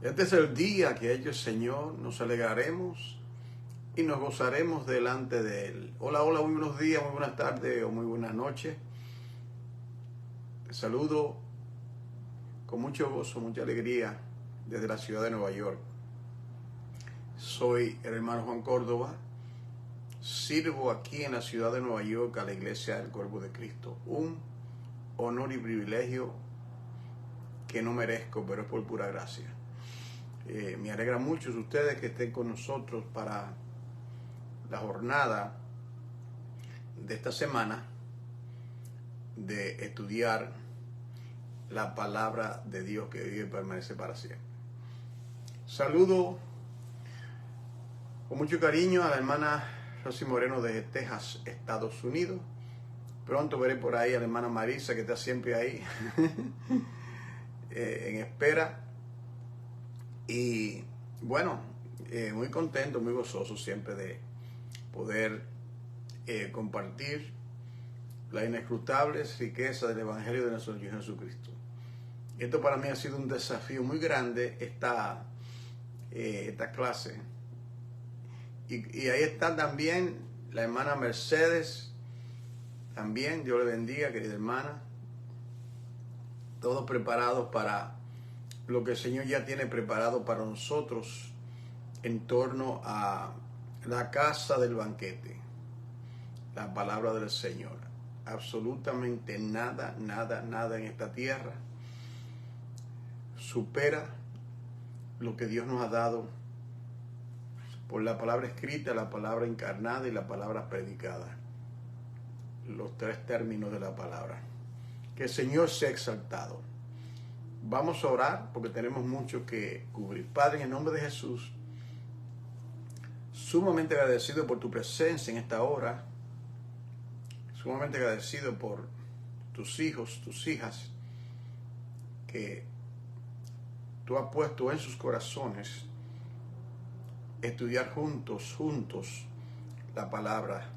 Este es el día que ha hecho el Señor, nos alegraremos y nos gozaremos delante de Él. Hola, hola, muy buenos días, muy buenas tardes o muy buenas noches. Te saludo con mucho gozo, mucha alegría desde la ciudad de Nueva York. Soy el hermano Juan Córdoba. Sirvo aquí en la ciudad de Nueva York a la Iglesia del Cuerpo de Cristo. Un honor y privilegio que no merezco, pero es por pura gracia. Me alegra mucho ustedes que estén con nosotros para la jornada de esta semana de estudiar la palabra de Dios que vive y permanece para siempre. Saludo con mucho cariño a la hermana Rosy Moreno desde Texas, Estados Unidos. Pronto veré por ahí a la hermana Marisa, que está siempre ahí en espera. Y bueno, muy contento, muy gozoso siempre de poder compartir la inescrutable riqueza del Evangelio de nuestro Señor Jesucristo. Esto para mí ha sido un desafío muy grande, esta clase. Y ahí está también la hermana Mercedes, también, Dios le bendiga, querida hermana. Todos preparados para lo que el Señor ya tiene preparado para nosotros en torno a la casa del banquete, la palabra del Señor. Absolutamente nada en esta tierra supera lo que Dios nos ha dado por la palabra escrita, la palabra encarnada y la palabra predicada. Los tres términos de la palabra. Que el Señor sea exaltado. Vamos a orar porque tenemos mucho que cubrir. Padre, en el nombre de Jesús, sumamente agradecido por tu presencia en esta hora, sumamente agradecido por tus hijos, tus hijas, que tú has puesto en sus corazones estudiar juntos la palabra.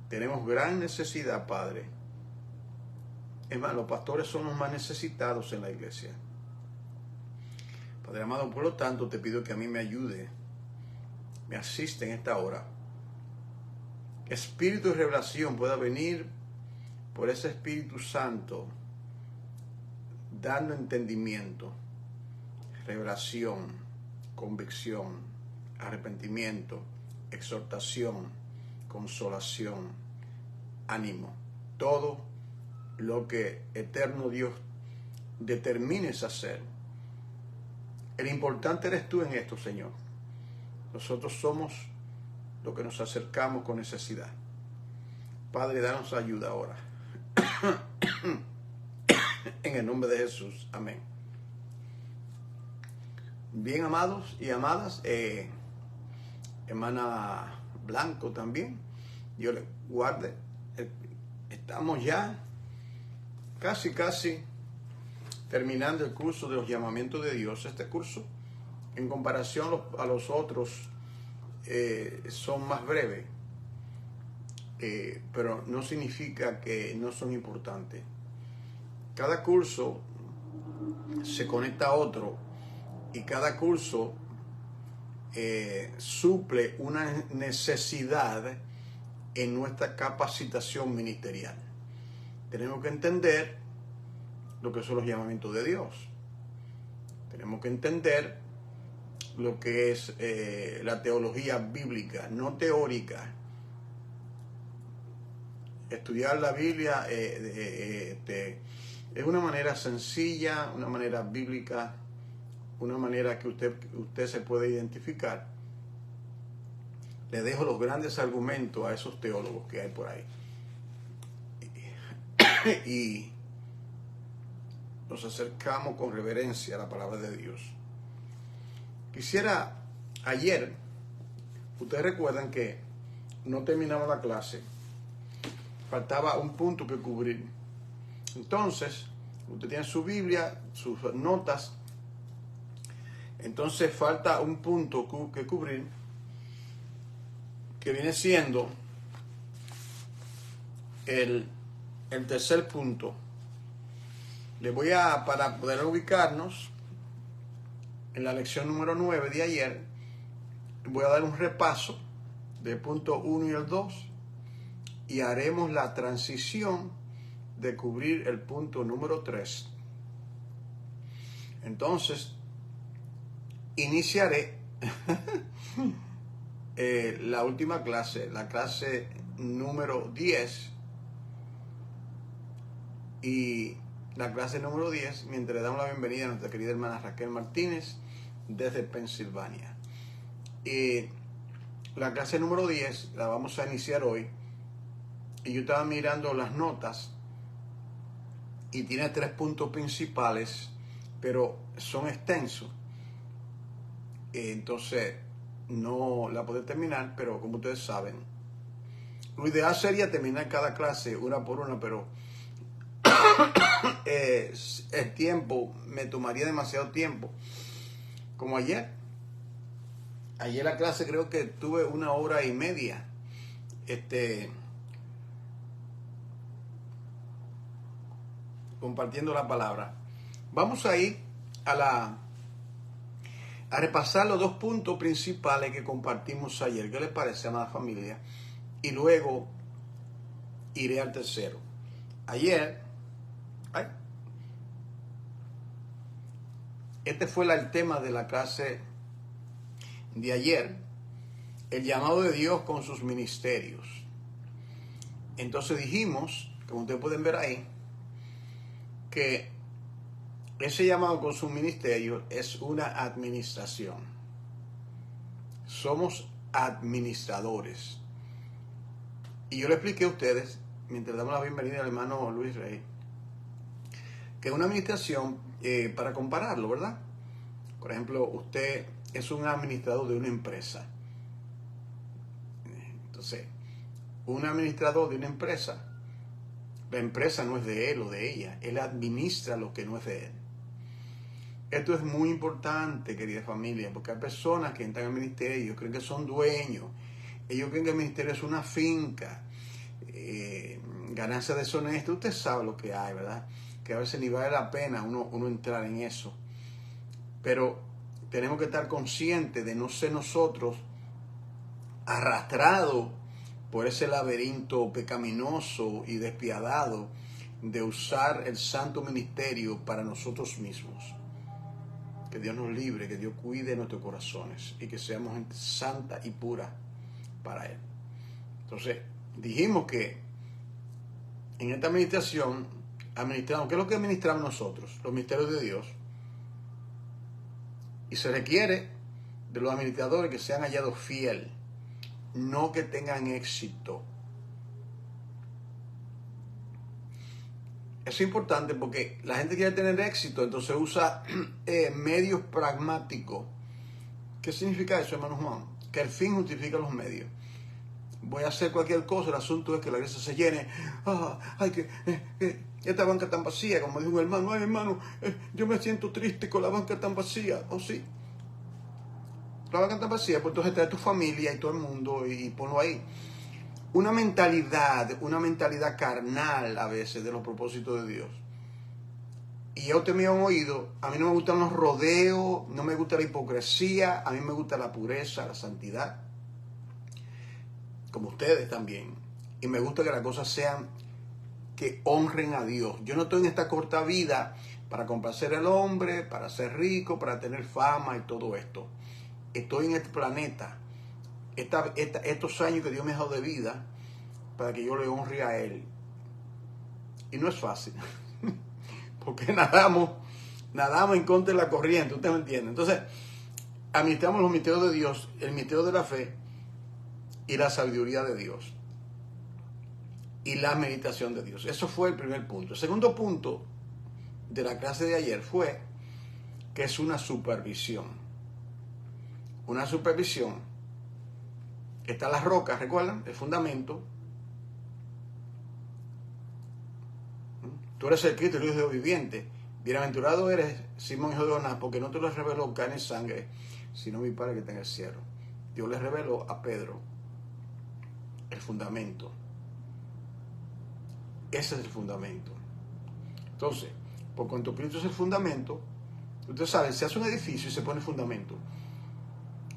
Tenemos gran necesidad, Padre. Es más, los pastores son los más necesitados en la iglesia. Padre amado, por lo tanto, te pido que a mí me ayude, me asiste en esta hora. Que espíritu de revelación pueda venir por ese Espíritu Santo, dando entendimiento, revelación, convicción, arrepentimiento, exhortación, consolación, ánimo, todo lo que eterno Dios determines hacer. El importante eres tú en esto, Señor. Nosotros somos los que nos acercamos con necesidad. Padre, danos ayuda ahora. En el nombre de Jesús. Amén. Bien, amados y amadas, hermana Blanco también, Dios le guarde. Estamos ya casi terminando el curso de los llamamientos de Dios. Este curso, en comparación a los otros, son más breves, pero no significa que no son importantes. Cada curso se conecta a otro y cada curso suple una necesidad en nuestra capacitación ministerial. Tenemos que entender lo que son los llamamientos de Dios. Tenemos que entender lo que es la teología bíblica, no teórica. Estudiar la Biblia es una manera sencilla, una manera bíblica, una manera que usted se puede identificar. Le dejo los grandes argumentos a esos teólogos que hay por ahí. Y nos acercamos con reverencia a la palabra de Dios. Quisiera, ayer, ustedes recuerdan que no terminaba la clase, faltaba un punto que cubrir. Entonces, usted tiene su Biblia, sus notas, entonces falta un punto que cubrir, que viene siendo el tercer punto. Le voy a, para poder ubicarnos, en la lección número 9 de ayer, voy a dar un repaso del punto 1 y el 2 y haremos la transición de cubrir el punto número 3. Entonces, iniciaré la última clase, la clase número 10, y la clase número 10, mientras le damos la bienvenida a nuestra querida hermana Raquel Martínez desde Pensilvania. Y la clase número 10 la vamos a iniciar hoy, y yo estaba mirando las notas y tiene 3 puntos principales, pero son extensos. Entonces no la puedo terminar, pero como ustedes saben, lo ideal sería terminar cada clase una por una, pero el tiempo me tomaría demasiado tiempo. Como ayer la clase creo que tuve 1 hora y media compartiendo la palabra. Vamos a ir a repasar los 2 puntos principales que compartimos ayer. ¿Qué les parece, amada familia? Y luego iré al tercero. Ayer, este fue el tema de la clase de ayer, el llamado de Dios con sus ministerios. Entonces dijimos, como ustedes pueden ver ahí, que ese llamado con sus ministerios es una administración. Somos administradores. Y yo le expliqué a ustedes, mientras damos la bienvenida al hermano Luis Rey, que una administración, para compararlo, ¿verdad? Por ejemplo, usted es un administrador de una empresa. Entonces, un administrador de una empresa, la empresa no es de él o de ella, él administra lo que no es de él. Esto es muy importante, querida familia, porque hay personas que entran al ministerio y creen que son dueños. Ellos creen que el ministerio es una finca, ganancia deshonesta. Usted sabe lo que hay, ¿verdad? Que a veces ni vale la pena uno entrar en eso. Pero tenemos que estar conscientes de no ser nosotros arrastrados por ese laberinto pecaminoso y despiadado de usar el santo ministerio para nosotros mismos. Que Dios nos libre, que Dios cuide nuestros corazones y que seamos gente santa y pura para Él. Entonces, dijimos que en esta administración administramos, ¿qué es lo que administramos nosotros? Los misterios de Dios. Y se requiere de los administradores que sean hallados fieles, no que tengan éxito. Eso es importante porque la gente quiere tener éxito, entonces usa medios pragmáticos. ¿Qué significa eso, hermano Juan? Que el fin justifica los medios. Voy a hacer cualquier cosa, el asunto es que la iglesia se llene. Esta banca está tan vacía, como dijo un hermano. Ay, hermano, yo me siento triste con la banca tan vacía. ¿Oh, sí? La banca tan vacía, pues entonces trae tu familia y todo el mundo y ponlo ahí. Una mentalidad carnal a veces de los propósitos de Dios. Y ya ustedes me han oído, a mí no me gustan los rodeos, no me gusta la hipocresía, a mí me gusta la pureza, la santidad, como ustedes también. Y me gusta que las cosas sean que honren a Dios. Yo no estoy en esta corta vida para complacer al hombre, para ser rico, para tener fama y todo esto. Estoy en este planeta, estos años que Dios me ha dado de vida, para que yo le honre a Él. Y no es fácil, porque nadamos en contra de la corriente, ¿usted me entiende? Entonces, administramos los misterios de Dios, el misterio de la fe y la sabiduría de Dios y la meditación de Dios. Eso fue el primer punto. El segundo punto de la clase de ayer fue que es una supervisión. Una supervisión. Está la roca, ¿recuerdan? El fundamento. Tú eres el Cristo, el Hijo de Dios viviente. Bienaventurado eres, Simón, hijo de Jonás, porque no te lo reveló carne y sangre, sino mi Padre que está en el cielo. Dios le reveló a Pedro el fundamento. Ese es el fundamento. Entonces, por cuanto Cristo es el fundamento, Ustedes saben, se hace un edificio y se pone fundamento.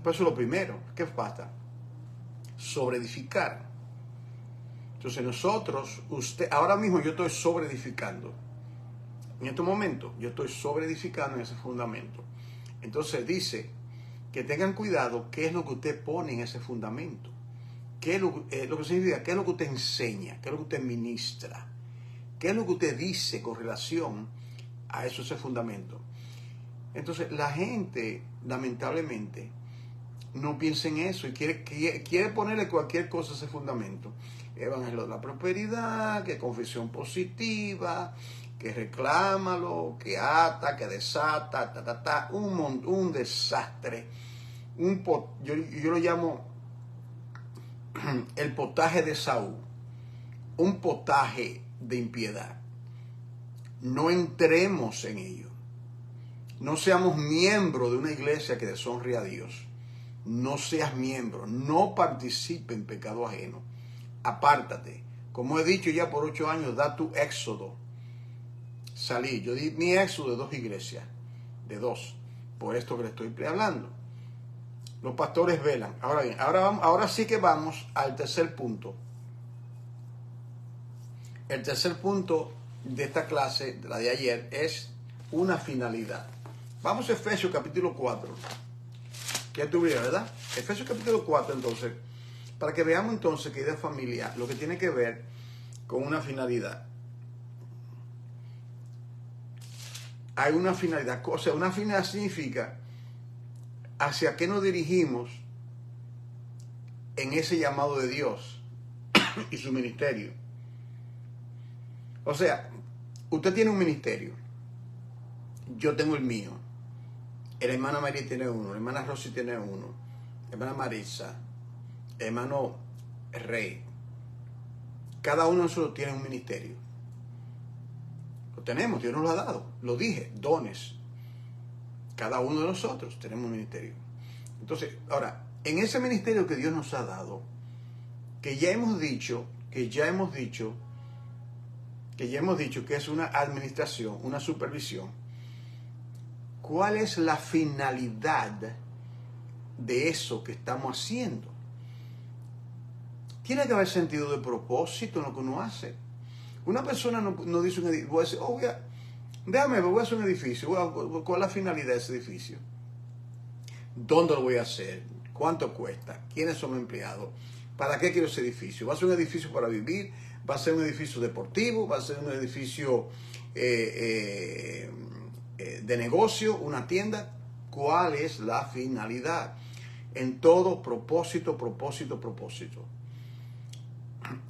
Pues eso es lo primero. ¿Qué pasa? Sobre edificar. Entonces nosotros, ahora mismo yo estoy sobre edificando. En este momento yo estoy sobre edificando en ese fundamento. Entonces dice que tengan cuidado qué es lo que usted pone en ese fundamento. ¿Qué es lo que significa? ¿Qué es lo que usted enseña? ¿Qué es lo que usted ministra? ¿Qué es lo que usted dice con relación a eso, ese fundamento? Entonces la gente, lamentablemente, no piensa en eso y quiere ponerle cualquier cosa a ese fundamento. Evangelio de la prosperidad, que confesión positiva, que reclámalo, que ata, que desata, un desastre. Yo lo llamo el potaje de Saúl, un potaje de impiedad. No entremos en ello. No seamos miembros de una iglesia que deshonre a Dios. No seas miembro, no participe en pecado ajeno. Apártate. Como he dicho ya por 8 años, da tu éxodo. Salí. Yo di mi éxodo de 2 iglesias. De 2. Por esto que le estoy hablando. Los pastores velan. Ahora bien, ahora sí que vamos al tercer punto. El tercer punto de esta clase, de la de ayer, es una finalidad. Vamos a Efesios capítulo 4. Ya tuviera, ¿verdad? Efesios capítulo 4, entonces, para que veamos entonces, querida familia, lo que tiene que ver con una finalidad. Hay una finalidad, o sea, una finalidad significa hacia qué nos dirigimos en ese llamado de Dios y su ministerio. O sea, usted tiene un ministerio, yo tengo el mío, la hermana María tiene uno, la hermana Rosy tiene uno, la hermana Marisa, el hermano Rey. Cada uno de nosotros tiene un ministerio. Lo tenemos, Dios nos lo ha dado. Lo dije, dones. Cada uno de nosotros tenemos un ministerio. Entonces, ahora, en ese ministerio que Dios nos ha dado, que ya hemos dicho que es una administración, una supervisión, ¿cuál es la finalidad de eso que estamos haciendo? Tiene que haber sentido de propósito en lo que uno hace. Una persona no dice un edificio, voy a decir, voy a hacer un edificio, ¿cuál es la finalidad de ese edificio? ¿Dónde lo voy a hacer? ¿Cuánto cuesta? ¿Quiénes son los empleados? ¿Para qué quiero ese edificio? ¿Va a ser un edificio para vivir? ¿Va a ser un edificio deportivo? ¿Va a ser un edificio de negocio? ¿Una tienda? ¿Cuál es la finalidad? En todo propósito.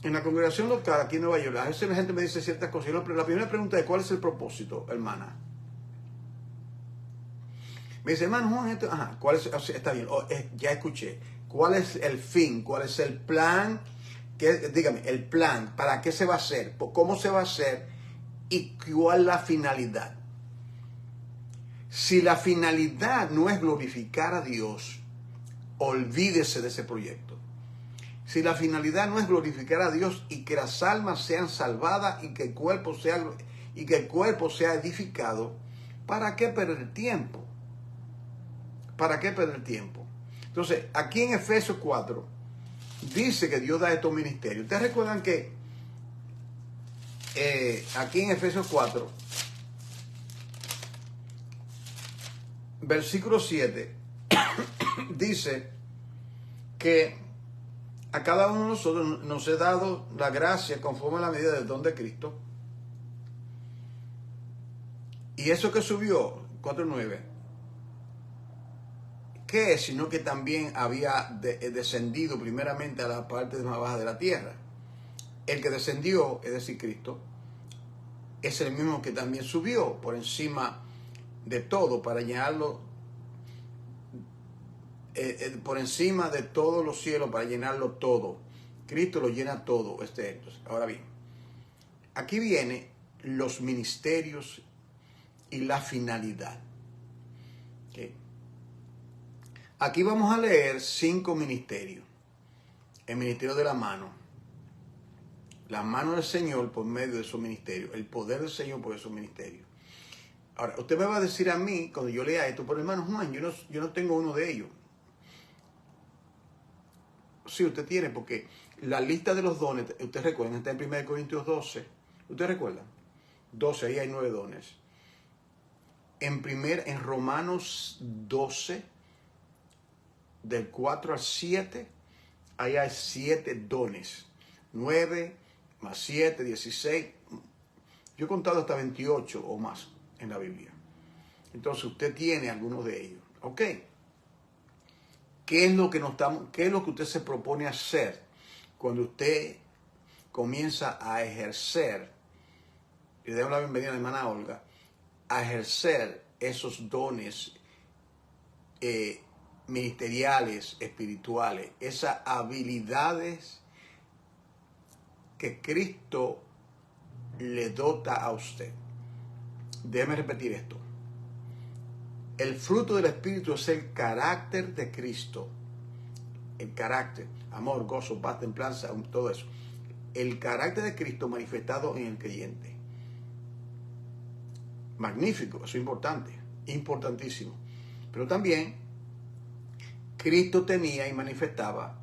En la congregación local aquí en Nueva York, a veces la gente me dice ciertas cosas. La primera pregunta es, ¿cuál es el propósito, hermana? Me dice, hermano Juan, ¿cuál es? O sea, está bien, ya escuché. ¿Cuál es el fin? ¿Cuál es el plan? Dígame, el plan, ¿para qué se va a hacer? ¿Cómo se va a hacer? ¿Y cuál es la finalidad? Si la finalidad no es glorificar a Dios, olvídese de ese proyecto. Si la finalidad no es glorificar a Dios y que las almas sean salvadas y que el cuerpo sea edificado, ¿para qué perder tiempo? ¿Para qué perder tiempo? Entonces, aquí en Efesios 4 dice que Dios da estos ministerios. Ustedes recuerdan que aquí en Efesios 4, versículo 7, dice que a cada uno de nosotros nos he dado la gracia conforme a la medida del don de Cristo. Y eso que subió, 4:9, ¿qué es? Sino que también había descendido primeramente a la parte más baja de la tierra. El que descendió, es decir, Cristo, es el mismo que también subió por encima de todo para llenarlo, por encima de todos los cielos para llenarlo todo. Cristo lo llena todo. Ahora bien, aquí vienen los ministerios y la finalidad. ¿Okay? Aquí vamos a leer 5 ministerios. El ministerio de la mano del Señor por medio de esos ministerios, el poder del Señor por esos ministerios. Ahora, usted me va a decir a mí, cuando yo lea esto, pero hermano Juan, yo no tengo uno de ellos. Sí, usted tiene, porque la lista de los dones, usted recuerda, está en 1 Corintios 12. ¿Usted recuerda? 12, ahí hay 9 dones. En Romanos 12, del 4 al 7, ahí hay 7 dones. 9 más 7, 16. Yo he contado hasta 28 o más en la Biblia. Entonces usted tiene algunos de ellos. ¿Ok? ¿Qué es lo que usted se propone hacer cuando usted comienza a ejercer? Y le doy la bienvenida a la hermana Olga. A ejercer esos dones ministeriales, espirituales, esas habilidades que Cristo le dota a usted. Déjeme repetir esto. El fruto del Espíritu es el carácter de Cristo. El carácter, amor, gozo, paz, templanza, todo eso. El carácter de Cristo manifestado en el creyente. Magnífico, eso es importante, importantísimo. Pero también Cristo tenía y manifestaba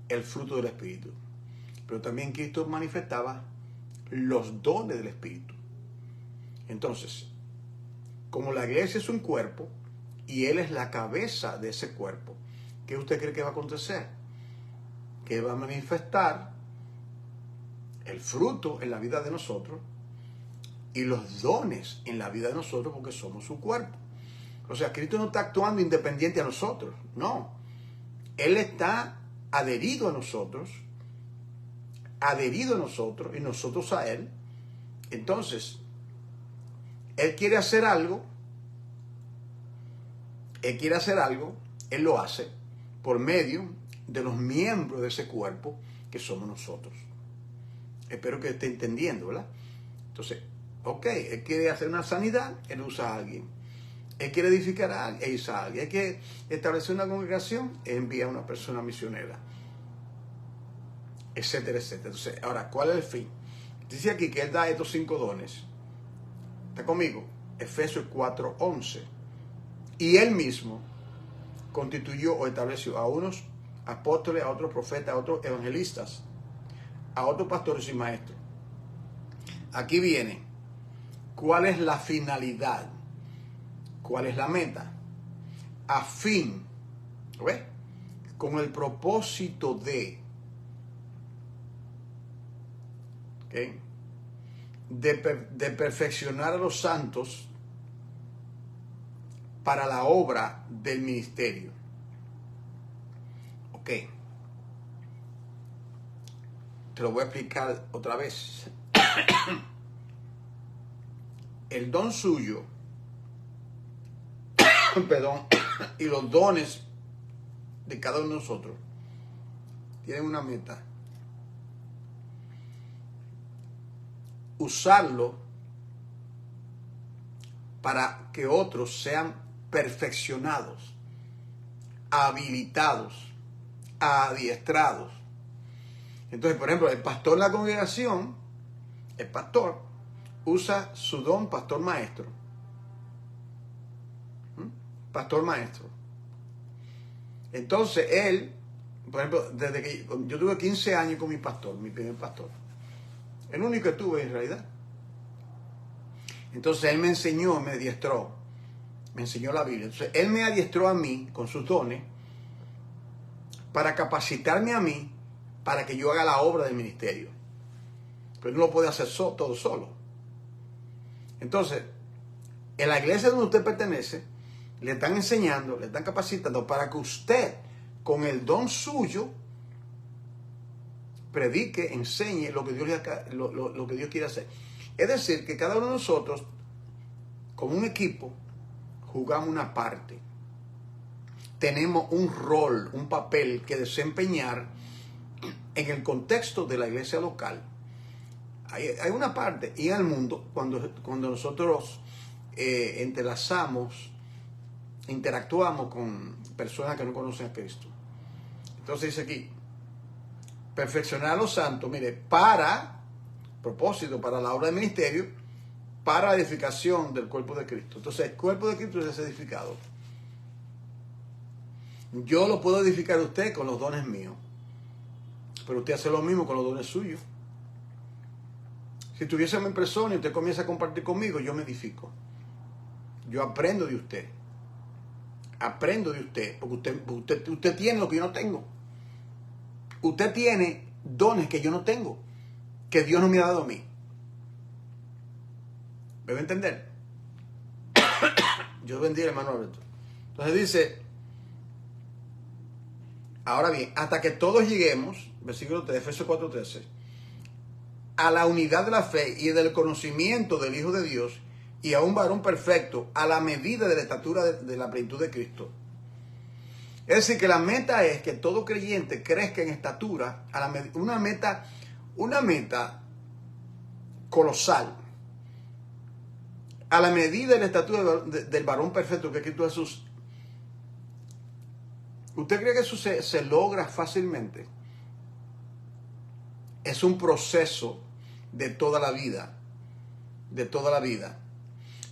el fruto del Espíritu. Pero también Cristo manifestaba los dones del Espíritu. Entonces, como la iglesia es un cuerpo y Él es la cabeza de ese cuerpo, ¿qué usted cree que va a acontecer? Que va a manifestar el fruto en la vida de nosotros y los dones en la vida de nosotros porque somos su cuerpo. O sea, Cristo no está actuando independiente a nosotros, no. Él está adherido a nosotros y nosotros a Él. Entonces, Él quiere hacer algo, Él lo hace por medio de los miembros de ese cuerpo que somos nosotros. Espero que esté entendiendo, ¿verdad? Entonces, ok, Él quiere hacer una sanidad, Él usa a alguien. Él quiere edificar a alguien, Él usa a alguien. Él quiere establecer una congregación, Él envía a una persona misionera. Etcétera, etcétera. Entonces, ahora, ¿cuál es el fin? Dice aquí que Él da estos 5 dones. ¿Está conmigo? Efesios 4:11. Y Él mismo constituyó o estableció a unos apóstoles, a otros profetas, a otros evangelistas, a otros pastores y maestros. Aquí viene, ¿cuál es la finalidad? ¿Cuál es la meta? A fin, ¿ves? Con el propósito de, ¿okay? de perfeccionar a los santos para la obra del ministerio. Ok. Te lo voy a explicar otra vez. El don suyo, perdón, y los dones de cada uno de nosotros tienen una meta. Usarlo para que otros sean perfeccionados, habilitados, adiestrados. Entonces, por ejemplo, el pastor de la congregación, el pastor, usa su don pastor maestro. Pastor maestro. Entonces, él, por ejemplo, desde que yo tuve 15 años con mi pastor, mi primer pastor. El único que tuve en realidad. Entonces, él me enseñó, me adiestró. Me enseñó la Biblia. Entonces, él me adiestró a mí con sus dones para capacitarme a mí para que yo haga la obra del ministerio. Pero no lo puede hacer todo solo. Entonces, en la iglesia donde usted pertenece, le están enseñando, le están capacitando para que usted, con el don suyo, predique, enseñe lo que Dios quiere hacer. Es decir, que cada uno de nosotros, como un equipo, jugamos una parte. Tenemos un rol, un papel que desempeñar en el contexto de la iglesia local. Hay una parte, y en el mundo, cuando nosotros interactuamos con personas que no conocen a Cristo. Entonces dice aquí, perfeccionar a los santos, mire, para la obra del ministerio, para la edificación del cuerpo de Cristo. Entonces, el cuerpo de Cristo es edificado. Yo lo puedo edificar a usted con los dones míos, pero usted hace lo mismo con los dones suyos. Si tuviésemos en persona y usted comienza a compartir conmigo, yo me edifico. Yo aprendo de usted. Aprendo de usted, porque usted tiene lo que yo no tengo. Usted tiene dones que yo no tengo, que Dios no me ha dado a mí. ¿Me va a entender? Dios bendiga, hermano Alberto. Entonces dice, ahora bien, hasta que todos lleguemos, versículo 3, Efesios 4:13, a la unidad de la fe y del conocimiento del Hijo de Dios, y a un varón perfecto, a la medida de la estatura de la plenitud de Cristo. Es decir, que la meta es que todo creyente crezca en estatura, una meta colosal, a la medida de la estatura del varón perfecto que es Cristo Jesús. ¿Usted cree que eso se logra fácilmente? Es un proceso de toda la vida,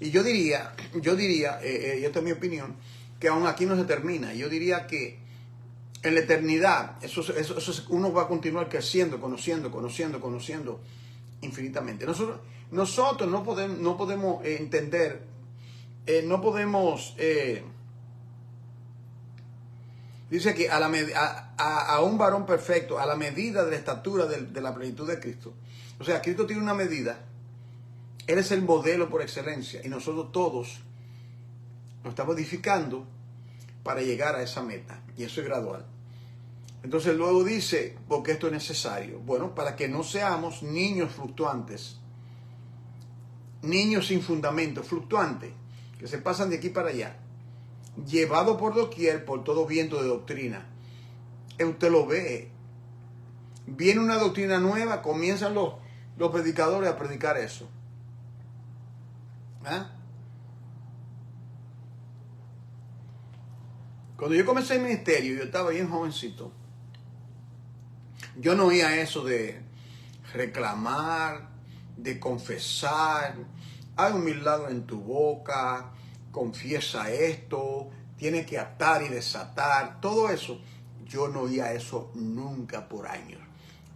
Y yo diría, y esta es mi opinión, que aún aquí no se termina. Yo diría que en la eternidad, uno va a continuar creciendo, conociendo infinitamente. Nosotros no podemos entender, dice que a un varón perfecto, a la medida de la estatura de la plenitud de Cristo. O sea, Cristo tiene una medida. Él es el modelo por excelencia y nosotros todos nos estamos edificando para llegar a esa meta, y eso es gradual. Entonces luego dice, ¿por qué esto es necesario? Bueno, para que no seamos niños fluctuantes, niños sin fundamento, fluctuantes, que se pasan de aquí para allá, llevados por doquier por todo viento de doctrina. Usted lo ve, viene una doctrina nueva, comienzan los predicadores a predicar eso. ¿Ah? Cuando yo comencé el ministerio, yo estaba bien jovencito. Yo no oía eso de reclamar, de confesar, hay un milagro en tu boca, confiesa esto, tienes que atar y desatar, todo eso. Yo no oía eso nunca por años.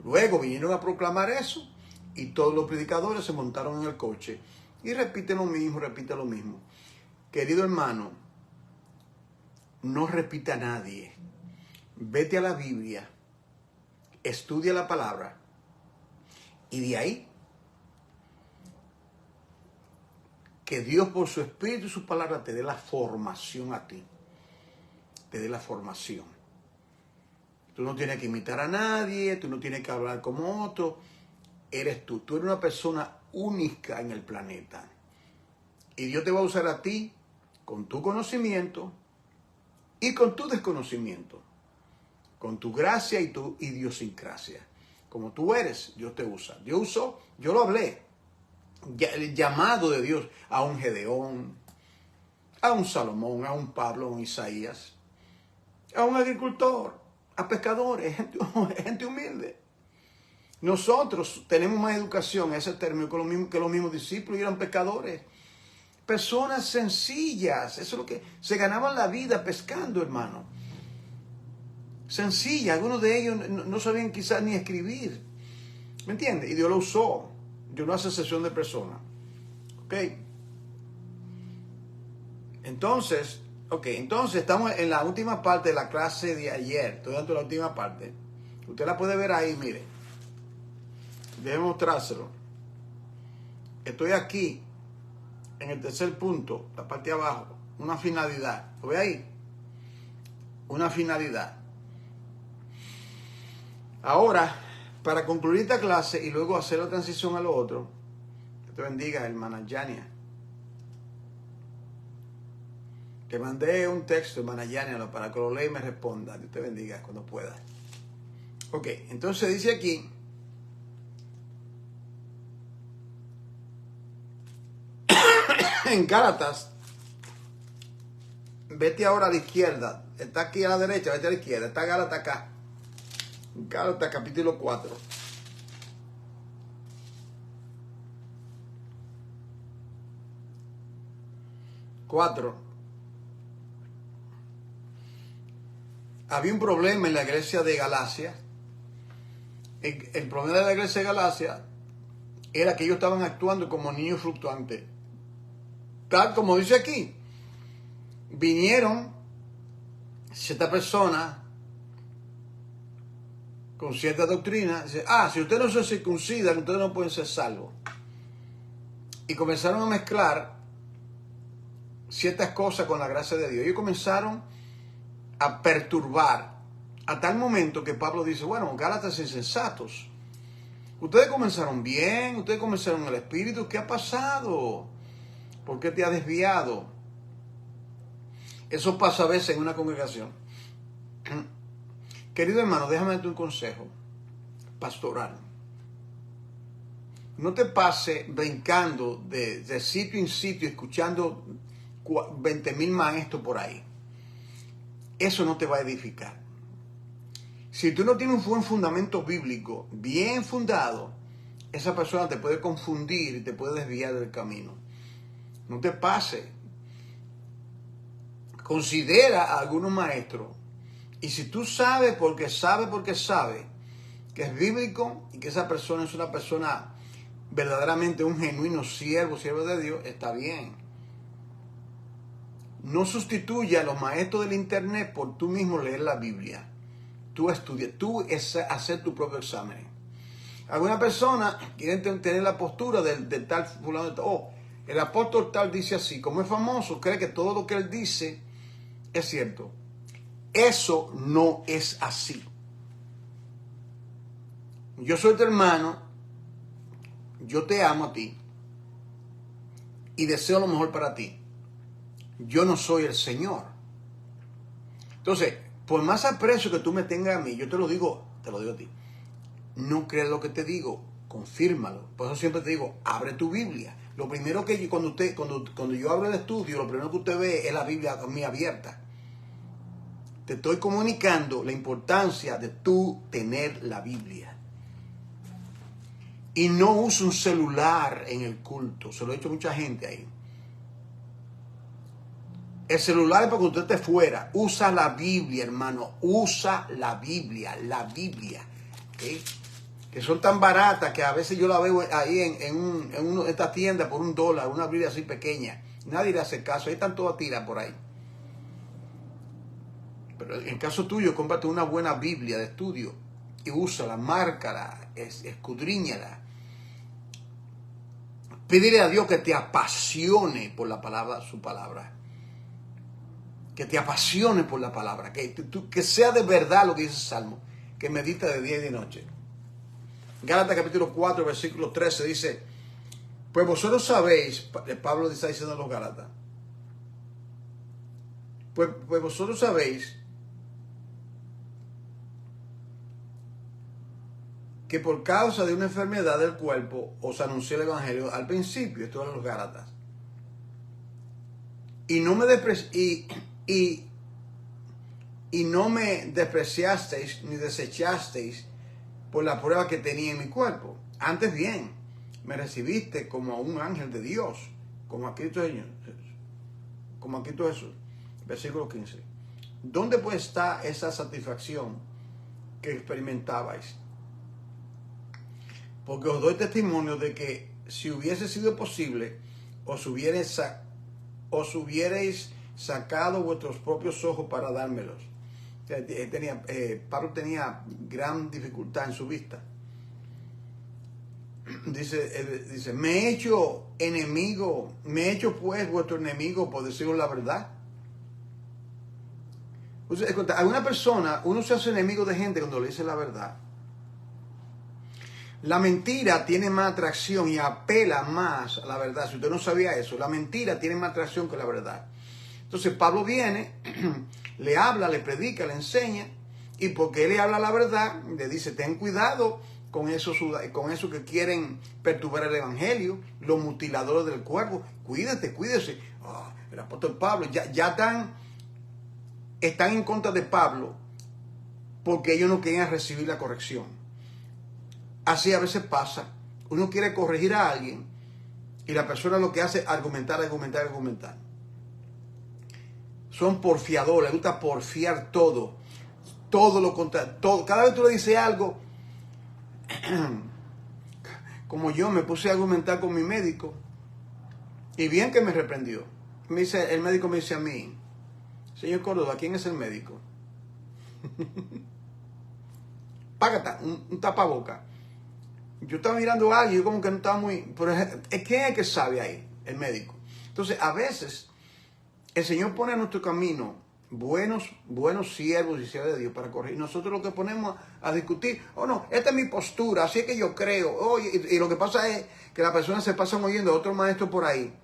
Luego vinieron a proclamar eso y todos los predicadores se montaron en el coche y repite lo mismo. Querido hermano, no repita a nadie. Vete a la Biblia, estudia la palabra y de ahí que Dios por su espíritu y su palabra te dé la formación a ti. Te dé la formación. Tú no tienes que imitar a nadie, tú no tienes que hablar como otro. Eres tú. Tú eres una persona única en el planeta. Y Dios te va a usar a ti con tu conocimiento y con tu desconocimiento. Con tu gracia y tu idiosincrasia. Como tú eres, Dios te usa. Dios usó, yo lo hablé. El llamado de Dios a un Gedeón, a un Salomón, a un Pablo, a un Isaías, a un agricultor, a pescadores, gente humilde. Nosotros tenemos más educación, ese término, que los mismos discípulos, y eran pescadores. Personas sencillas, eso es lo que se ganaban la vida pescando, hermano. Sencilla, algunos de ellos no sabían quizás ni escribir. ¿Me entiendes? Y Dios lo usó. Dios no hace excepción de personas. ¿Ok? Entonces estamos en la última parte de la clase de ayer. Estoy dando la última parte. Usted la puede ver ahí, mire. Déjeme mostrárselo. Estoy aquí, en el tercer punto, la parte de abajo. Una finalidad. ¿Lo ve ahí? Una finalidad. Ahora, para concluir esta clase y luego hacer la transición a lo otro, que te bendiga, hermana Yania. Te mandé un texto, hermana Yania, para que lo lea y me responda. Dios te bendiga cuando pueda. Ok, entonces dice aquí, en Gálatas, vete ahora a la izquierda. Está aquí a la derecha, vete a la izquierda. Está Gálatas acá. Gálatas capítulo 4. 4, había un problema en la iglesia de Galacia. El problema de la iglesia de Galacia era que ellos estaban actuando como niños fluctuantes. Tal como dice aquí, vinieron cierta persona con cierta doctrina, dice, si ustedes no se circuncidan, ustedes no pueden ser salvos. Y comenzaron a mezclar ciertas cosas con la gracia de Dios. Ellos comenzaron a perturbar a tal momento que Pablo dice, bueno, Gálatas insensatos, ustedes comenzaron bien, ustedes comenzaron en el Espíritu, ¿qué ha pasado? ¿Por qué te ha desviado? Eso pasa a veces en una congregación. Querido hermano, déjame darte un consejo pastoral. No te pase brincando de sitio en sitio, escuchando 20,000 maestros por ahí. Eso no te va a edificar. Si tú no tienes un buen fundamento bíblico, bien fundado, esa persona te puede confundir y te puede desviar del camino. No te pase. Considera a algunos maestros. Y si tú sabes porque que es bíblico y que esa persona es una persona verdaderamente un genuino siervo de Dios, está bien. No sustituya a los maestros del internet por tú mismo leer la Biblia. Tú estudias, tú hacer tu propio examen. Alguna persona quiere tener la postura de tal fulano, el apóstol tal dice así, como es famoso, cree que todo lo que él dice es cierto. Eso no es así. Yo soy tu hermano, yo te amo a ti y deseo lo mejor para ti. Yo no soy el Señor. Entonces, por más aprecio que tú me tengas a mí, yo te lo digo a ti. No creas lo que te digo, confírmalo. Por eso siempre te digo, abre tu Biblia. Lo primero que cuando yo abro el estudio, lo primero que usted ve es la Biblia mía abierta. Te estoy comunicando la importancia de tú tener la Biblia. Y no usa un celular en el culto. Se lo he dicho a mucha gente ahí. El celular es para que usted esté fuera. Usa la Biblia, hermano. Usa la Biblia. La Biblia. ¿Okay? Que son tan baratas que a veces yo la veo ahí en esta tienda por $1. Una Biblia así pequeña. Nadie le hace caso. Ahí están todas tiras por ahí. Pero en el caso tuyo, cómprate una buena Biblia de estudio. Y úsala, márcala, escudriñala. Pídele a Dios que te apasione por la palabra, su palabra. Que te apasione por la palabra. Que sea de verdad lo que dice el Salmo. Que medita de día y de noche. Gálatas capítulo 4, versículo 13 dice, pues vosotros sabéis, Pablo está diciendo a los Gálatas, pues vosotros sabéis que por causa de una enfermedad del cuerpo os anuncié el Evangelio al principio, esto era los Gálatas. Y no me despreciasteis ni desechasteis por la prueba que tenía en mi cuerpo. Antes bien, me recibiste como a un ángel de Dios, como a Cristo Jesús. Versículo 15. ¿Dónde pues está esa satisfacción que experimentabais? Porque os doy testimonio de que si hubiese sido posible, os hubierais sacado vuestros propios ojos para dármelos. Pablo tenía gran dificultad en su vista. Dice, me he hecho pues vuestro enemigo por deciros la verdad. Alguna persona, uno se hace enemigo de gente cuando le dice la verdad. La mentira tiene más atracción y apela más a la verdad. Si usted no sabía eso, la mentira tiene más atracción que la verdad. Entonces Pablo viene, le habla, le predica, le enseña, y porque él le habla la verdad, le dice, ten cuidado con eso que quieren perturbar el evangelio, los mutiladores del cuerpo, cuídese. El apóstol Pablo ya están en contra de Pablo porque ellos no querían recibir la corrección. Así a veces pasa, uno quiere corregir a alguien y la persona lo que hace es argumentar. son porfiadores, les gusta porfiar todo. Todo lo contrario. Todo. Cada vez que tú le dices algo, como yo me puse a argumentar con mi médico, y bien que me reprendió. El médico me dice a mí, señor Córdoba, ¿quién es el médico? Págata, un tapaboca. Yo estaba mirando a alguien, yo como que no estaba muy... Pero ¿quién es el que sabe ahí? El médico. Entonces, a veces, el Señor pone en nuestro camino buenos siervos y siervas de Dios para corregir. Nosotros lo que ponemos a discutir, no, esta es mi postura, así es que yo creo. Oye, y lo que pasa es que las personas se pasan oyendo a otro maestro por ahí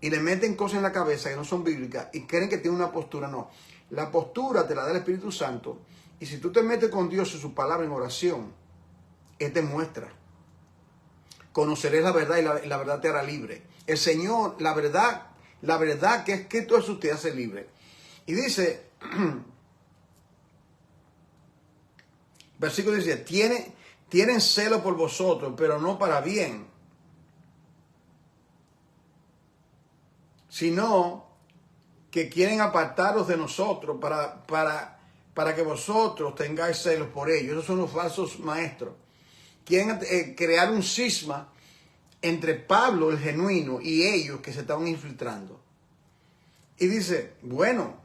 y le meten cosas en la cabeza que no son bíblicas y creen que tiene una postura. No, la postura te la da el Espíritu Santo, y si tú te metes con Dios y su palabra en oración, Él te muestra. Conocerás la verdad y la verdad te hará libre. El Señor, la verdad que es que todo eso te hace libre. Y dice, versículo 17, tienen celo por vosotros, pero no para bien, sino que quieren apartaros de nosotros para que vosotros tengáis celos por ellos. Esos son los falsos maestros. Quieren crear un cisma entre Pablo, el genuino, y ellos que se estaban infiltrando. Y dice, bueno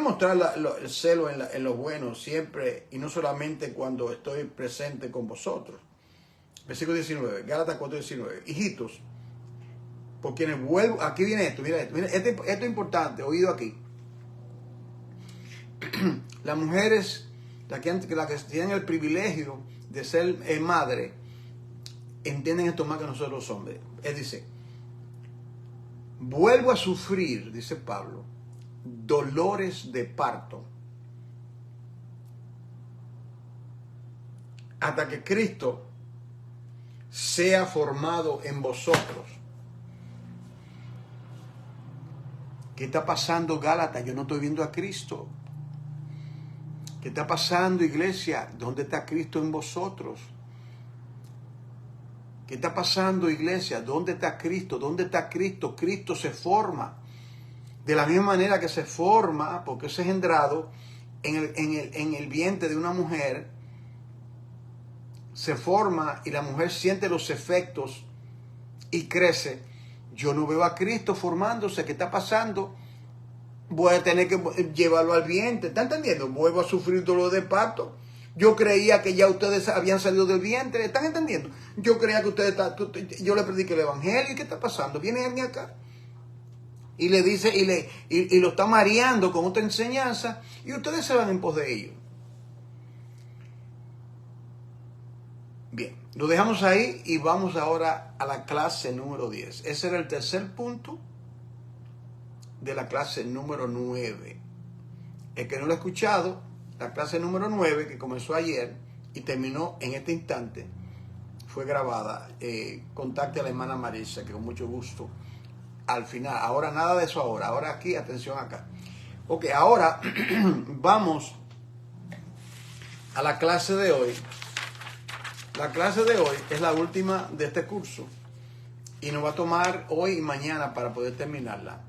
mostrar el celo en lo bueno siempre, y no solamente cuando estoy presente con vosotros. Versículo 19, Gálatas 4:19. Hijitos, por quienes vuelvo, aquí viene esto, mira esto, esto es importante, oído aquí. Las mujeres, las que tienen el privilegio de ser madre, entienden esto más que nosotros los hombres. Él dice, vuelvo a sufrir, dice Pablo, dolores de parto, hasta que Cristo sea formado en vosotros. ¿Qué está pasando, Gálatas? Yo no estoy viendo a Cristo. ¿Qué está pasando, iglesia? ¿Dónde está Cristo en vosotros? ¿Qué está pasando, iglesia? ¿Dónde está Cristo? ¿Dónde está Cristo? Cristo se forma. De la misma manera que se forma, porque es engendrado en el vientre de una mujer, se forma y la mujer siente los efectos y crece. Yo no veo a Cristo formándose. ¿Qué está pasando? Voy a tener que llevarlo al vientre. ¿Está entendiendo? Vuelvo a sufrir dolor de parto. Yo creía que ya ustedes habían salido del vientre. ¿Están entendiendo? Yo creía que ustedes... Yo le prediqué el evangelio. ¿Y qué está pasando? Viene él acá y le dice y lo está mareando con otra enseñanza, y ustedes se van en pos de ello. Bien, lo dejamos ahí y vamos ahora a la clase número 10. Ese era el tercer punto de la clase número 9. El que no lo ha escuchado, la clase número 9, que comenzó ayer y terminó en este instante, fue grabada. Contacte a la hermana Marisa, que con mucho gusto al final. Ahora nada de eso ahora aquí, atención acá. Ok, ahora vamos a la clase de hoy. La clase de hoy es la última de este curso y nos va a tomar hoy y mañana para poder terminarla.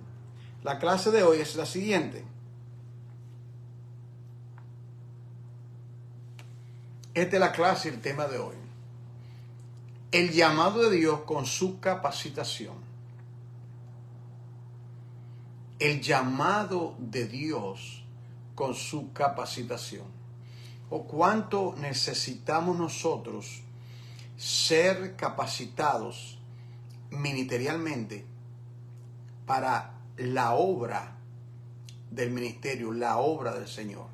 La clase de hoy es la siguiente. Esta es la clase y el tema de hoy. El llamado de Dios con su capacitación. El llamado de Dios con su capacitación. O cuánto necesitamos nosotros ser capacitados ministerialmente para la obra del ministerio, la obra del Señor.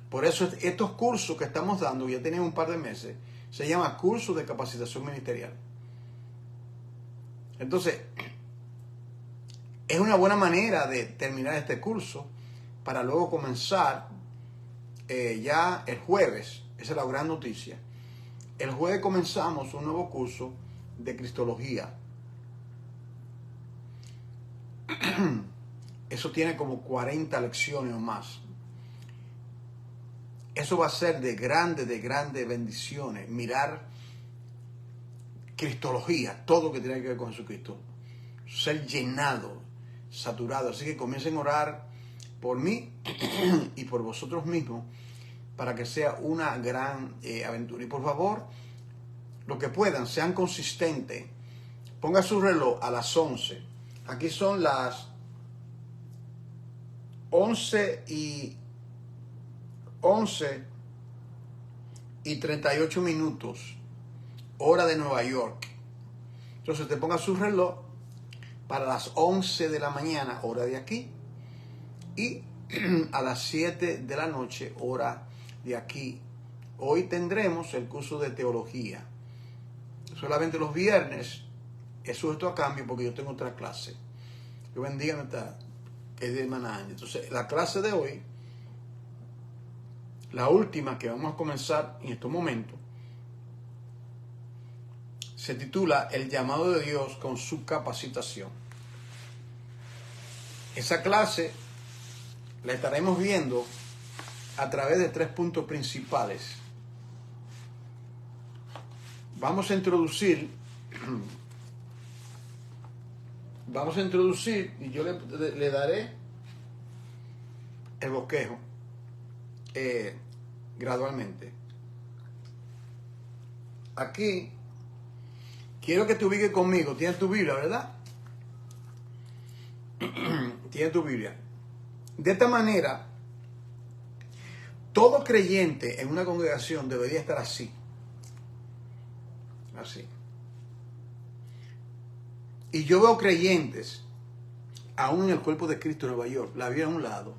Por eso estos cursos que estamos dando, ya tenemos un par de meses, se llama curso de capacitación ministerial. Entonces, es una buena manera de terminar este curso para luego comenzar ya el jueves. Esa es la gran noticia. El jueves comenzamos un nuevo curso de Cristología. Eso tiene como 40 lecciones o más. Eso va a ser de grandes bendiciones. Mirar Cristología, todo lo que tiene que ver con Jesucristo. Ser llenado, saturado. Así que comiencen a orar por mí y por vosotros mismos para que sea una gran aventura. Y por favor, lo que puedan, sean consistentes. Ponga su reloj a las 11. Aquí son las 11:38, hora de Nueva York. Entonces te ponga su reloj para las 11 de la mañana, hora de aquí, y a las 7 de la noche, hora de aquí. Hoy tendremos el curso de teología. Solamente los viernes es sujeto a cambio porque yo tengo otra clase. Yo bendiga nuestra de hermana Ángel. Entonces, la clase de hoy, la última que vamos a comenzar en estos momentos, se titula El llamado de Dios con su capacitación. Esa clase la estaremos viendo a través de 3 puntos principales. Vamos a introducir y yo le daré el bosquejo gradualmente. Aquí quiero que te ubiques conmigo. Tienes tu Biblia, ¿verdad? Tienes tu Biblia. De esta manera, todo creyente en una congregación debería estar así. Así. Y yo veo creyentes, aún en el cuerpo de Cristo en Nueva York, la Biblia a un lado.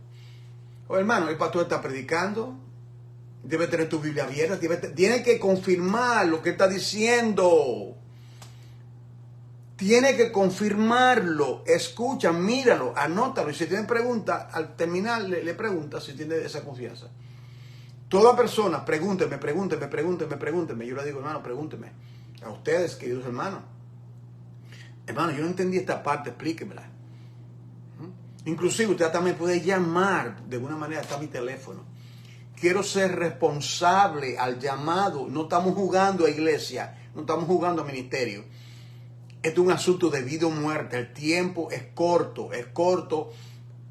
Hermano, el pastor está predicando, debe tener tu Biblia abierta, tiene que confirmar lo que está diciendo. Tiene que confirmarlo, escucha, míralo, anótalo. Y si tiene preguntas, al terminar le pregunta si tiene esa confianza. Toda persona, pregúnteme. Yo le digo, hermano, pregúnteme. A ustedes, queridos hermanos. Hermano, yo no entendí esta parte, explíquemela. Inclusive usted también puede llamar, de alguna manera está mi teléfono. Quiero ser responsable al llamado. No estamos jugando a iglesia, no estamos jugando a ministerio. Esto es un asunto de vida o muerte. El tiempo es corto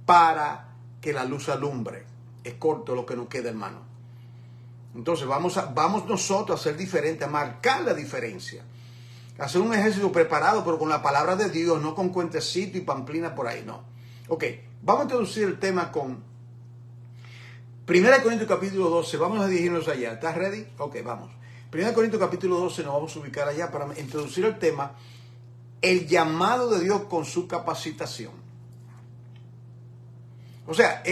para que la luz alumbre. Es corto lo que nos queda, hermano. Entonces vamos nosotros a ser diferentes, a marcar la diferencia. A hacer un ejército preparado, pero con la palabra de Dios, no con cuentecito y pamplina por ahí, no. Ok, vamos a introducir el tema con 1 Corintios capítulo 12. Vamos a dirigirnos allá. ¿Estás ready? Ok, vamos. 1 Corintios capítulo 12 nos vamos a ubicar allá para introducir el tema, el llamado de Dios con su capacitación. O sea,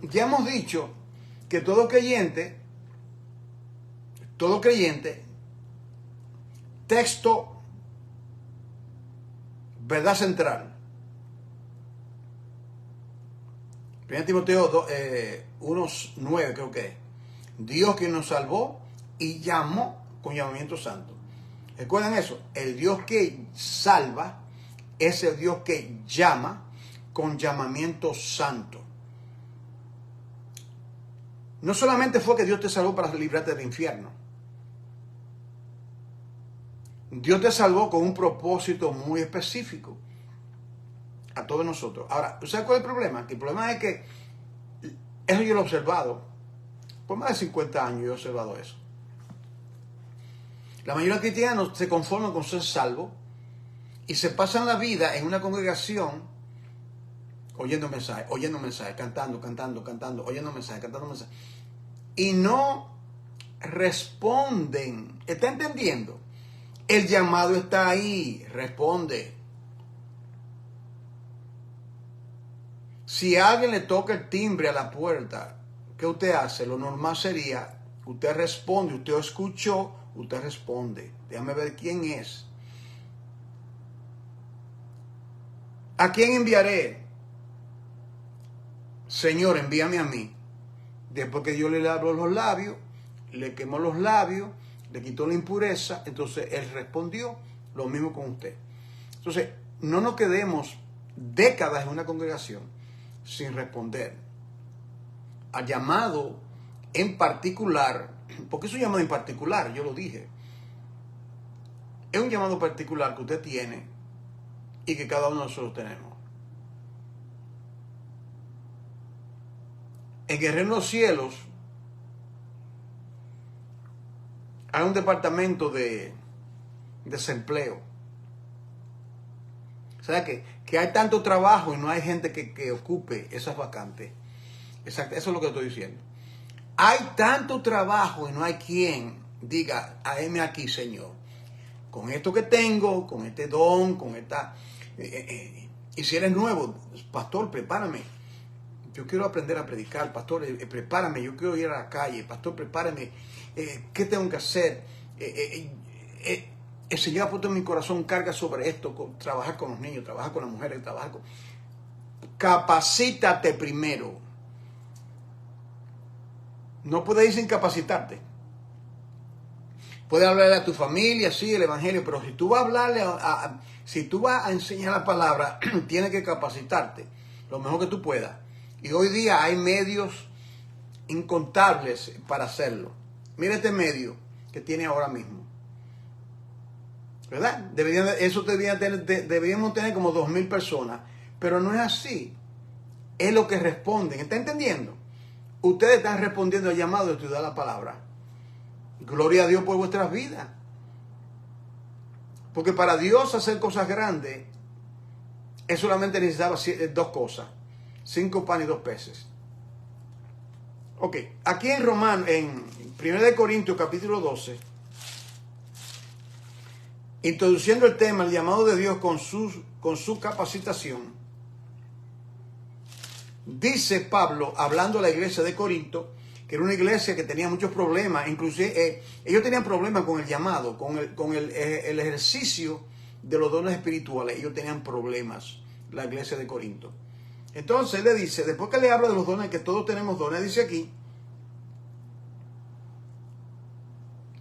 ya hemos dicho que todo creyente, texto, verdad central. 1 Timoteo 1:9 creo que es. Dios quien nos salvó y llamó con llamamiento santo. ¿Recuerdan eso? El Dios que salva es el Dios que llama con llamamiento santo. No solamente fue que Dios te salvó para librarte del infierno. Dios te salvó con un propósito muy específico a todos nosotros. Ahora, ¿sabes cuál es el problema? Que el problema es que eso yo lo he observado. Por más de 50 años yo he observado eso. La mayoría de cristianos se conforman con ser salvos y se pasan la vida en una congregación oyendo mensajes, cantando, oyendo mensajes, cantando mensajes. Y no responden. ¿Está entendiendo? El llamado está ahí, responde. Si a alguien le toca el timbre a la puerta, ¿qué usted hace? Lo normal sería, usted responde, usted escuchó, usted responde. Déjame ver quién es. ¿A quién enviaré? Señor, envíame a mí. Después que Dios le lavó los labios, le quemó los labios, le quitó la impureza, entonces Él respondió, lo mismo con usted. Entonces, no nos quedemos décadas en una congregación sin responder al llamado en particular, porque es un llamado en particular, yo lo dije. Es un llamado particular que usted tiene y que cada uno de nosotros tenemos. en el reino de los cielos hay un departamento de desempleo. O sea que hay tanto trabajo y no hay gente que ocupe esas vacantes. Exacto, eso es lo que estoy diciendo. Hay tanto trabajo y no hay quien diga, heme aquí, Señor. Con esto que tengo, con este don, con esta... y si eres nuevo, pastor, prepárame. Yo quiero aprender a predicar, pastor, prepárame. Yo quiero ir a la calle, pastor, prepárame. ¿Qué tengo que hacer? El Señor ha puesto en mi corazón carga sobre esto, trabajar con los niños, trabajar con las mujeres, trabajar con... Capacítate primero. No puedes ir sin capacitarte. Puedes hablarle a tu familia, sí, el evangelio, pero si tú vas a hablarle, si tú vas a enseñar la palabra, tienes que capacitarte lo mejor que tú puedas. Y hoy día hay medios incontables para hacerlo. Mira este medio que tiene ahora mismo. ¿Verdad? Deberíamos tener como 2,000 personas, pero no es así. Es lo que responden. ¿Está entendiendo? Ustedes están respondiendo al llamado de estudiar la palabra. Gloria a Dios por vuestras vidas. Porque para Dios hacer cosas grandes, Él solamente necesitaba 2 cosas. 5 panes y 2 peces. Ok, aquí en 1 Corintios capítulo 12, introduciendo el tema, el llamado de Dios con su capacitación, dice Pablo, hablando a la iglesia de Corinto, que era una iglesia que tenía muchos problemas, inclusive ellos tenían problemas con el llamado, con el ejercicio de los dones espirituales. Ellos tenían problemas, la iglesia de Corinto. Entonces le dice, después que le habla de los dones, que todos tenemos dones, dice aquí,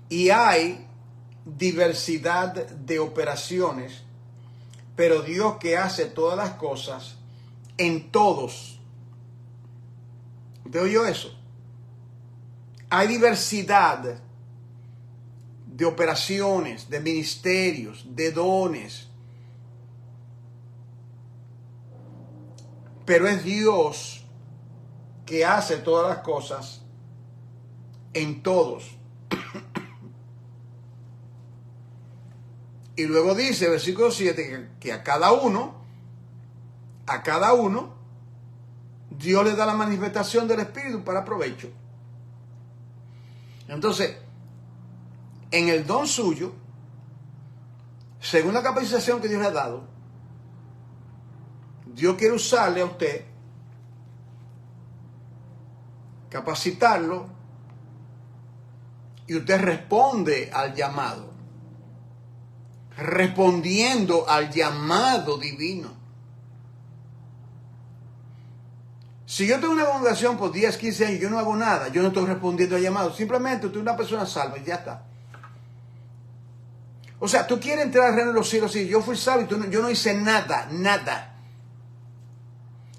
y hay diversidad de operaciones, pero Dios que hace todas las cosas en todos. ¿Usted oyó eso? Hay diversidad de operaciones, de ministerios, de dones, pero es Dios que hace todas las cosas en todos. Y luego dice, versículo 7, que a cada uno, Dios le da la manifestación del Espíritu para provecho. Entonces, en el don suyo, según la capacitación que Dios le ha dado, Dios quiere usarle a usted, capacitarlo, y usted responde al llamado. Respondiendo al llamado divino. Si yo tengo una congregación por 10, 15 años y yo no hago nada, yo no estoy respondiendo al llamado. Simplemente estoy una persona salva y ya está. O sea, tú quieres entrar al reino de los cielos y yo fui salvo y yo no hice nada.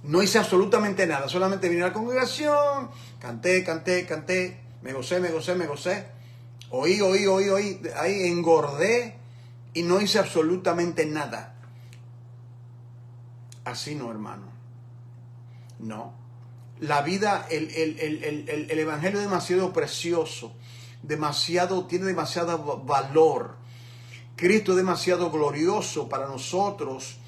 No hice absolutamente nada. Solamente vine a la congregación, canté, me gocé. Oí, ahí engordé y no hice absolutamente nada. Así no, hermano. No. La vida, el evangelio es demasiado precioso, tiene demasiado valor. Cristo es demasiado glorioso para nosotros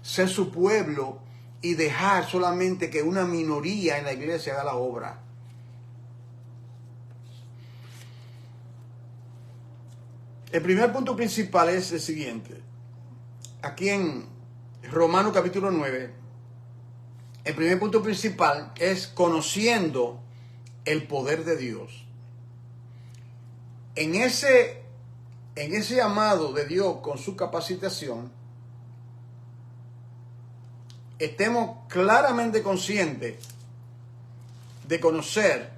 ser su pueblo y dejar solamente que una minoría en la iglesia haga la obra. El primer punto principal es el siguiente. Aquí en Romanos capítulo 9, el primer punto principal es conociendo el poder de Dios. En ese llamado de Dios con su capacitación, estemos claramente conscientes de conocer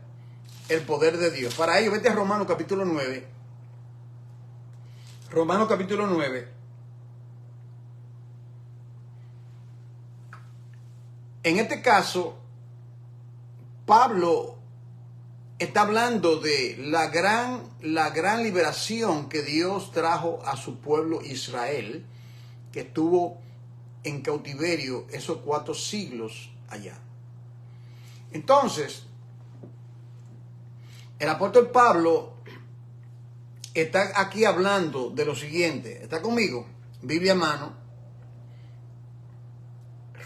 el poder de Dios. Para ello, vete a Romanos capítulo 9. Romanos capítulo 9. En este caso, Pablo está hablando de la gran liberación que Dios trajo a su pueblo Israel, que estuvo en cautiverio esos 4 siglos allá. Entonces, El apóstol Pablo está aquí hablando de lo siguiente. ¿Está conmigo? Biblia a mano.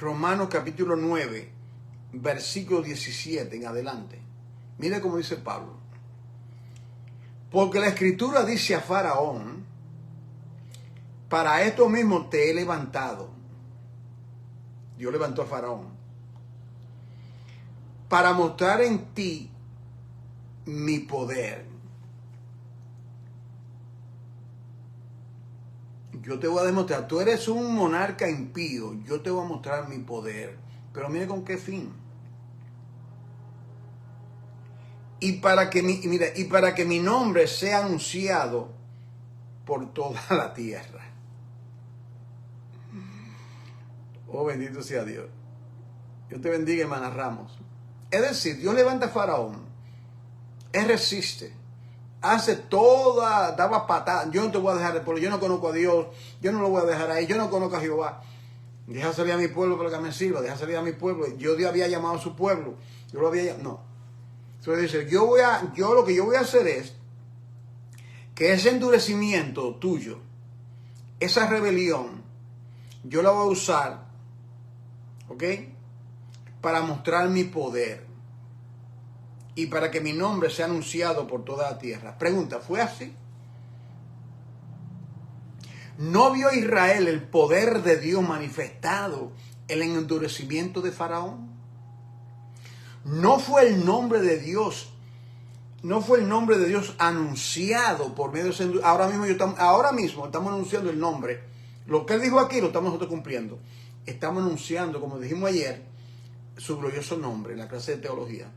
Romanos capítulo 9, versículo 17 en adelante. Mire cómo dice Pablo. Porque la escritura dice a Faraón, para esto mismo te he levantado. Dios levantó a Faraón. Para mostrar en ti mi poder. Yo te voy a demostrar, tú eres un monarca impío, yo te voy a mostrar mi poder. Pero mire con qué fin. Y para que mi nombre sea anunciado por toda la tierra. Oh, bendito sea Dios. Dios te bendiga, hermana Ramos. Es decir, Dios levanta a Faraón. Él resiste. Hace toda, daba patada. Yo no te voy a dejar de pueblo. Yo no conozco a Dios. Yo no lo voy a dejar ahí. Yo no conozco a Jehová. Deja salir a mi pueblo para que me sirva. Deja salir a mi pueblo. Dios había llamado a su pueblo. Yo lo había llamado. No. Entonces dice, yo lo que yo voy a hacer es que ese endurecimiento tuyo, esa rebelión, yo la voy a usar, ¿ok? Para mostrar mi poder y para que mi nombre sea anunciado por toda la tierra. Pregunta, ¿fue así? ¿No vio Israel el poder de Dios manifestado en el endurecimiento de Faraón? ¿No fue el nombre de Dios? ¿No fue el nombre de Dios anunciado por medio de ese endurecimiento? Ahora mismo estamos anunciando el nombre. Lo que él dijo aquí lo estamos nosotros cumpliendo. Estamos anunciando, como dijimos ayer, su glorioso nombre en la clase de teología.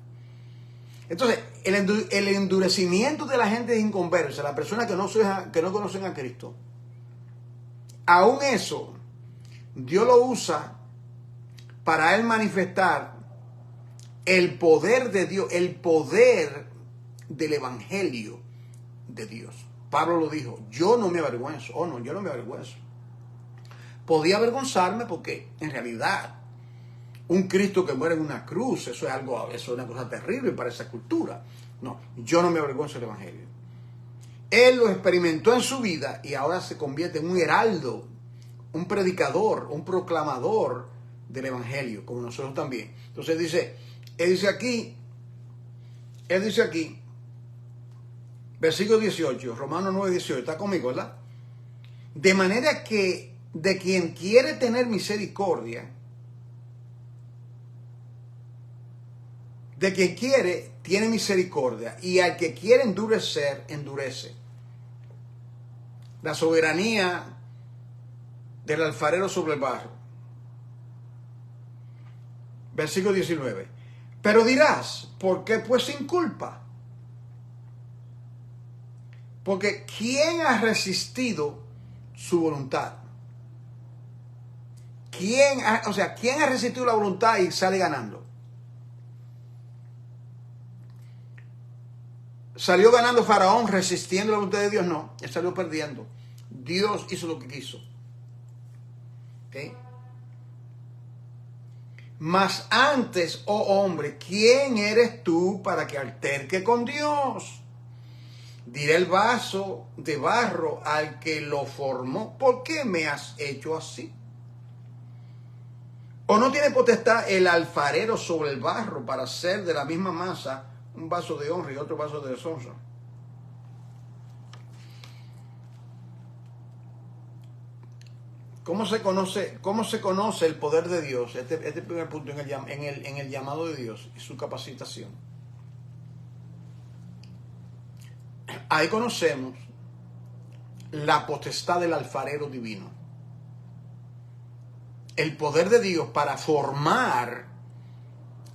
Entonces, el endurecimiento de la gente inconversa, las personas que no conocen a Cristo, aún eso, Dios lo usa para él manifestar el poder de Dios, el poder del evangelio de Dios. Pablo lo dijo, yo no me avergüenzo. Oh no, yo no me avergüenzo. Podía avergonzarme porque en realidad un Cristo que muere en una cruz, eso es una cosa terrible para esa cultura. No, yo no me avergüenzo del evangelio. Él lo experimentó en su vida y ahora se convierte en un heraldo, un predicador, un proclamador del evangelio, como nosotros también. Entonces él dice aquí, versículo 18, Romanos 9, 18, está conmigo, ¿verdad? De manera que de quien quiere tener misericordia, de quien quiere, tiene misericordia, y al que quiere endurecer, endurece. La soberanía del alfarero sobre el barro. Versículo 19. Pero dirás, ¿por qué pues sin culpa? Porque ¿quién ha resistido su voluntad? ¿Quién ha resistido la voluntad y sale ganando? ¿Salió ganando Faraón resistiendo la voluntad de Dios? No, él salió perdiendo. Dios hizo lo que quiso. ¿Okay? Mas antes, oh hombre, ¿quién eres tú para que alterque con Dios? Diré el vaso de barro al que lo formó, ¿por qué me has hecho así? ¿O no tiene potestad el alfarero sobre el barro para hacer de la misma masa un vaso de honra y otro vaso de deshonra? ¿Cómo se conoce el poder de Dios? Este primer punto en el llamado de Dios y su capacitación. Ahí conocemos la potestad del alfarero divino. El poder de Dios para formar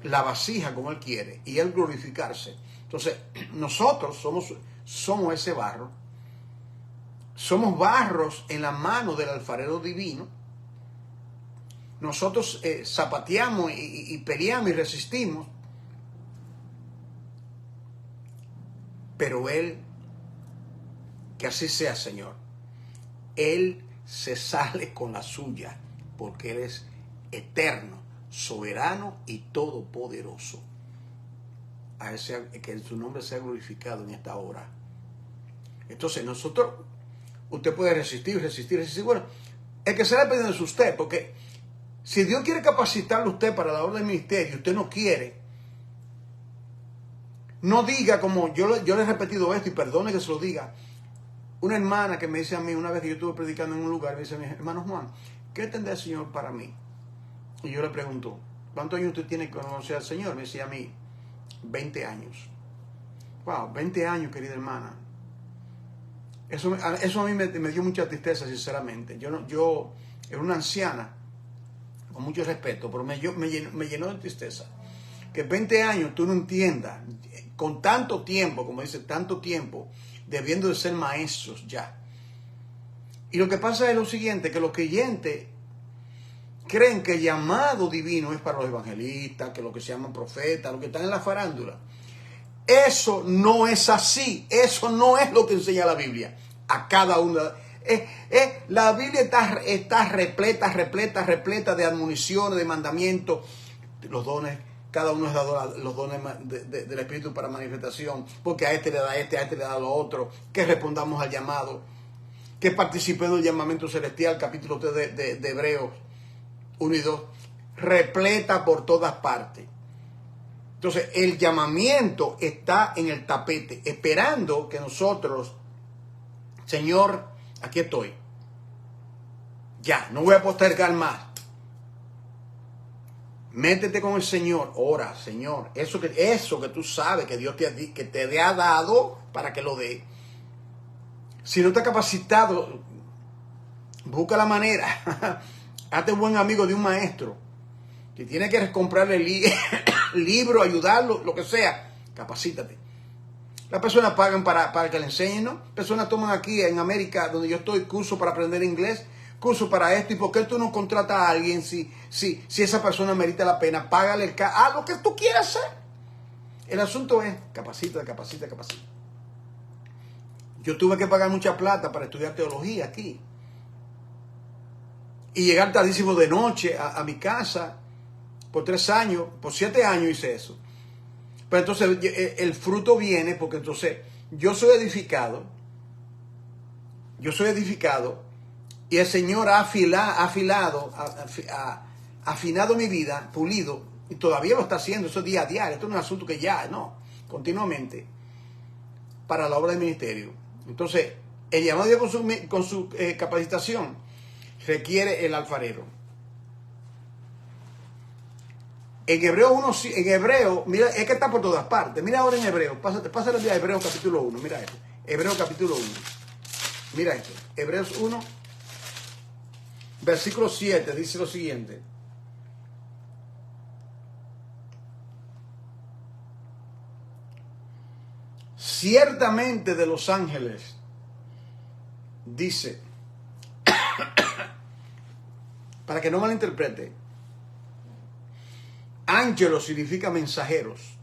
la vasija como Él quiere y Él glorificarse. Entonces, nosotros somos ese barro. Somos barros en la mano del alfarero divino. Nosotros zapateamos y peleamos y resistimos. Pero Él, que así sea, Señor, Él se sale con la suya porque Él es eterno, soberano y todopoderoso. que su nombre sea glorificado en esta hora. Entonces nosotros, usted puede resistir. Bueno, el que será dependiendo es usted, porque si Dios quiere capacitarlo a usted para la obra del ministerio y usted no quiere, no diga como yo le he repetido esto y perdone que se lo diga. Una hermana que me dice a mí, una vez que yo estuve predicando en un lugar, me dice a mi hermano Juan, ¿qué tendrá el Señor para mí? Y yo le pregunto, ¿cuántos años usted tiene que conocer al Señor? Me decía a mí, 20 años. Wow, 20 años, querida hermana. Eso a mí me dio mucha tristeza, sinceramente. Yo era una anciana, con mucho respeto, pero me llenó de tristeza. Que 20 años tú no entiendas, con tanto tiempo, como dice, tanto tiempo, debiendo de ser maestros ya. Y lo que pasa es lo siguiente, que los creyentes creen que el llamado divino es para los evangelistas, que los que se llaman profetas, los que están en la farándula. Eso no es así. Eso no es lo que enseña la Biblia. A cada uno. La Biblia está repleta de admoniciones, de mandamientos. Los dones, cada uno es dado los dones del Espíritu para manifestación. Porque a este le da a este le da lo otro. Que respondamos al llamado. Que participemos del llamamiento celestial, capítulo 3 de Hebreos 1 y 2. Repleta por todas partes. Entonces, el llamamiento está en el tapete, esperando que nosotros, Señor, aquí estoy. Ya, no voy a postergar más. Métete con el Señor, ora, Señor. Eso que tú sabes que Dios que te ha dado para que lo dé. Si no está capacitado, busca la manera. Hazte buen amigo de un maestro. Si tienes que comprarle libro, ayudarlo, lo que sea, capacítate. Las personas pagan para que le enseñen, ¿no? Personas toman aquí en América, donde yo estoy, curso para aprender inglés, curso para esto. ¿Y por qué tú no contratas a alguien si esa persona merita la pena? Págale lo que tú quieras hacer. El asunto es capacita. Yo tuve que pagar mucha plata para estudiar teología aquí. Y llegar tardísimo de noche a mi casa. Por 3 años, por 7 años hice eso. Pero entonces el fruto viene porque entonces yo soy edificado y el Señor ha afinado mi vida, pulido, y todavía lo está haciendo, eso es día a día. Esto no es un asunto que ya, no, continuamente, para la obra del ministerio. Entonces, el llamado de Dios con su capacitación requiere el alfarero. En Hebreo, mira, es que está por todas partes. Mira ahora en Hebreo, pásale a Hebreo capítulo 1, mira esto. Hebreo capítulo 1. Mira esto. Hebreos 1, versículo 7, dice lo siguiente. Ciertamente de los ángeles, dice, para que no malinterprete, ángelos significa mensajeros.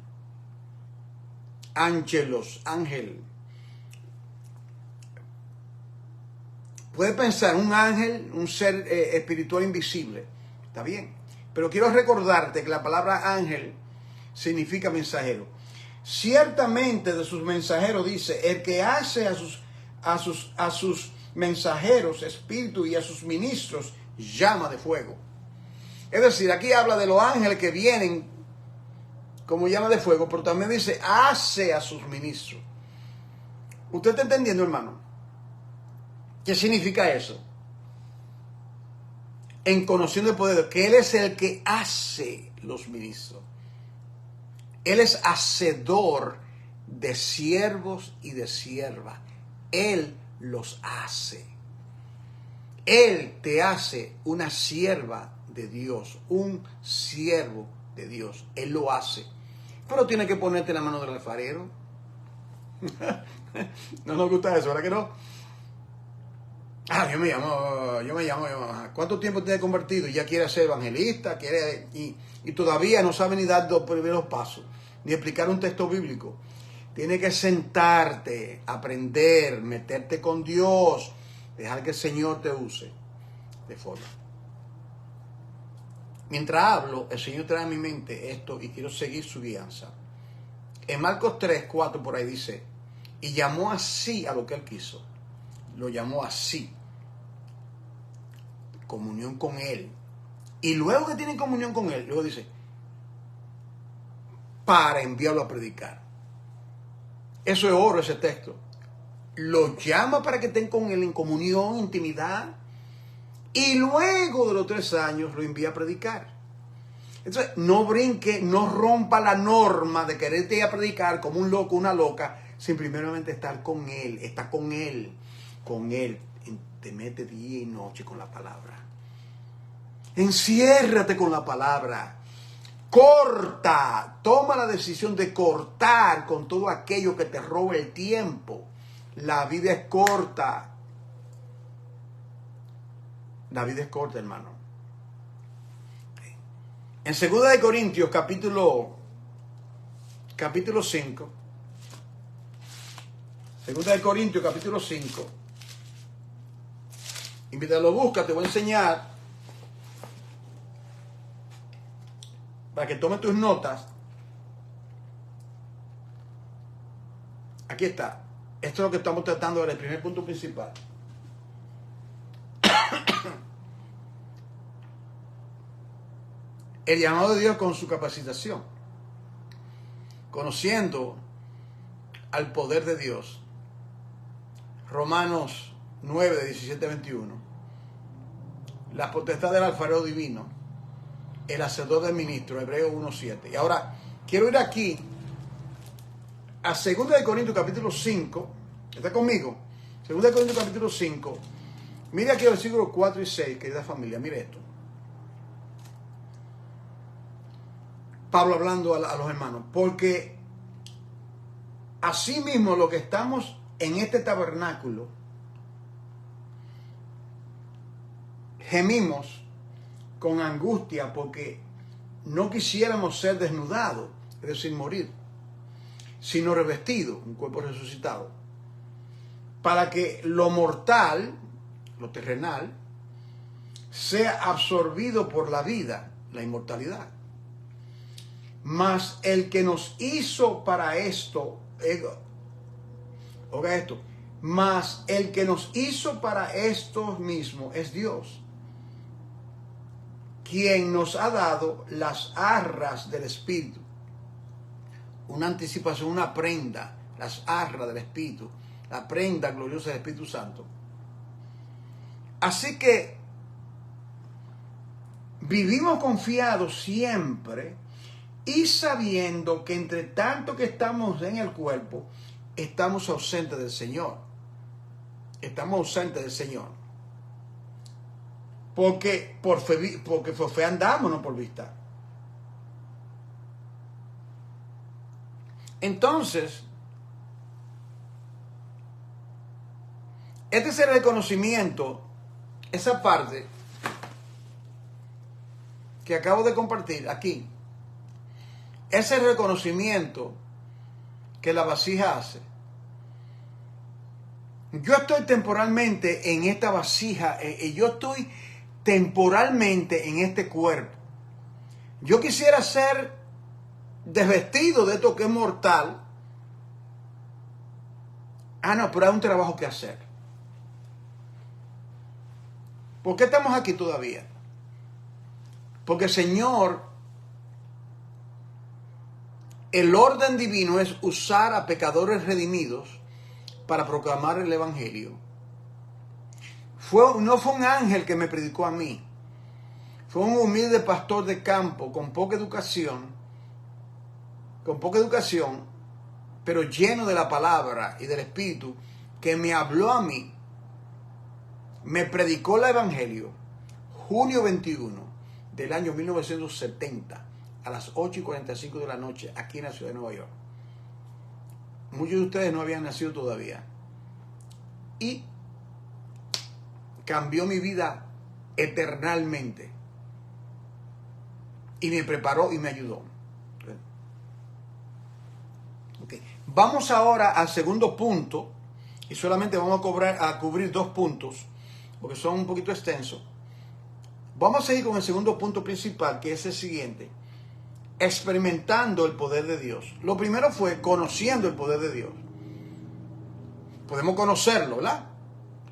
Ángelos, ángel. Puede pensar un ángel, un ser espiritual invisible. Está bien. Pero quiero recordarte que la palabra ángel significa mensajero. Ciertamente de sus mensajeros dice, el que hace a sus mensajeros espíritu y a sus ministros llama de fuego. Es decir, aquí habla de los ángeles que vienen como llama de fuego, pero también dice, hace a sus ministros. ¿Usted está entendiendo, hermano? ¿Qué significa eso? En conociendo el poder de Dios, que Él es el que hace los ministros. Él es hacedor de siervos y de siervas. Él los hace. Él te hace una sierva de Dios, un siervo de Dios. Él lo hace. Pero tiene que ponerte en la mano del alfarero. No nos gusta eso, ¿verdad que no? Yo me llamo. ¿Cuánto tiempo tiene convertido? Y ya quiere ser evangelista, y todavía no sabe ni dar los primeros pasos, ni explicar un texto bíblico. Tiene que sentarte, aprender, meterte con Dios, dejar que el Señor te use de forma. Mientras hablo, el Señor trae a mi mente esto y quiero seguir su guianza. En Marcos 3, 4 por ahí dice, y llamó así a lo que él quiso. Lo llamó así. Comunión con él. Y luego que tienen comunión con él, luego dice, para enviarlo a predicar. Eso es oro, ese texto. Lo llama para que estén con él en comunión, intimidad. Y luego de los 3 años lo envía a predicar. Entonces, no brinque, no rompa la norma de quererte ir a predicar como un loco, una loca, sin primeramente estar con él. Está con él. Con él. Te mete día y noche con la palabra. Enciérrate con la palabra. Corta. Toma la decisión de cortar con todo aquello que te roba el tiempo. La vida es corta. La vida es corta, hermano. En 2 Corintios, capítulo 5. 2 Corintios, capítulo 5. Y mientras lo buscas, te voy a enseñar, para que tomes tus notas. Aquí está. Esto es lo que estamos tratando ahora, el primer punto principal. El llamado de Dios con su capacitación. Conociendo al poder de Dios. Romanos 9, 17, 21. La potestad del alfarero divino. El hacedor del ministro. Hebreos 1, 7. Y ahora quiero ir aquí a 2 Corintios capítulo 5. ¿Está conmigo? 2 Corintios capítulo 5. Mire aquí el versículo 4 y 6, querida familia. Mire esto. Pablo hablando a los hermanos. Porque asimismo lo que estamos en este tabernáculo, gemimos con angustia porque no quisiéramos ser desnudados, es decir, morir, sino revestidos, un cuerpo resucitado, para que lo mortal, lo terrenal, sea absorbido por la vida, la inmortalidad. Mas el que nos hizo para esto, oiga esto, mas el que nos hizo para esto mismo es Dios, quien nos ha dado las arras del Espíritu. Una anticipación, una prenda, las arras del Espíritu, la prenda gloriosa del Espíritu Santo. Así que vivimos confiados siempre y sabiendo que entre tanto que estamos en el cuerpo, estamos ausentes del Señor. Estamos ausentes del Señor. Porque por fe andamos, no por vista. Entonces, este es el reconocimiento, esa parte que acabo de compartir aquí, es el reconocimiento que la vasija hace. Yo estoy temporalmente en esta vasija, yo estoy temporalmente en este cuerpo. Yo quisiera ser desvestido de esto que es mortal. No, pero hay un trabajo que hacer. ¿Por qué estamos aquí todavía? Porque el Señor, el orden divino es usar a pecadores redimidos para proclamar el Evangelio. No fue un ángel que me predicó a mí. Fue un humilde pastor de campo con poca educación, pero lleno de la palabra y del Espíritu, que me habló a mí, me predicó el Evangelio, junio 21 del año 1970, a las 8:45 de la noche, aquí en la ciudad de Nueva York. Muchos de ustedes no habían nacido todavía. Y cambió mi vida eternalmente. Y me preparó y me ayudó. Okay. Vamos ahora al segundo punto. Y solamente vamos a cubrir 2 puntos, porque son un poquito extensos. Vamos a seguir con el segundo punto principal, que es el siguiente. experimentando el poder de Dios. Lo primero fue conociendo el poder de Dios. Podemos conocerlo, ¿verdad?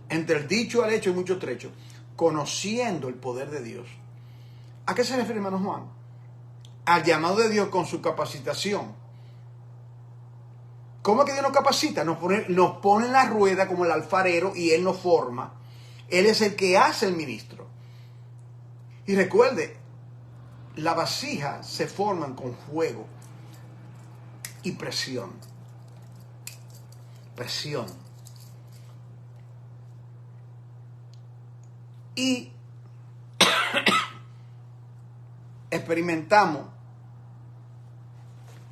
Entre el dicho al hecho hay mucho trecho. Conociendo el poder de Dios. ¿A qué se refiere, hermano Juan? Al llamado de Dios con su capacitación. ¿Cómo es que Dios nos capacita? Nos pone en la rueda como el alfarero y Él nos forma. Él es el que hace el ministro. Y recuerde, las vasijas se forman con fuego y presión. Presión. Y experimentamos.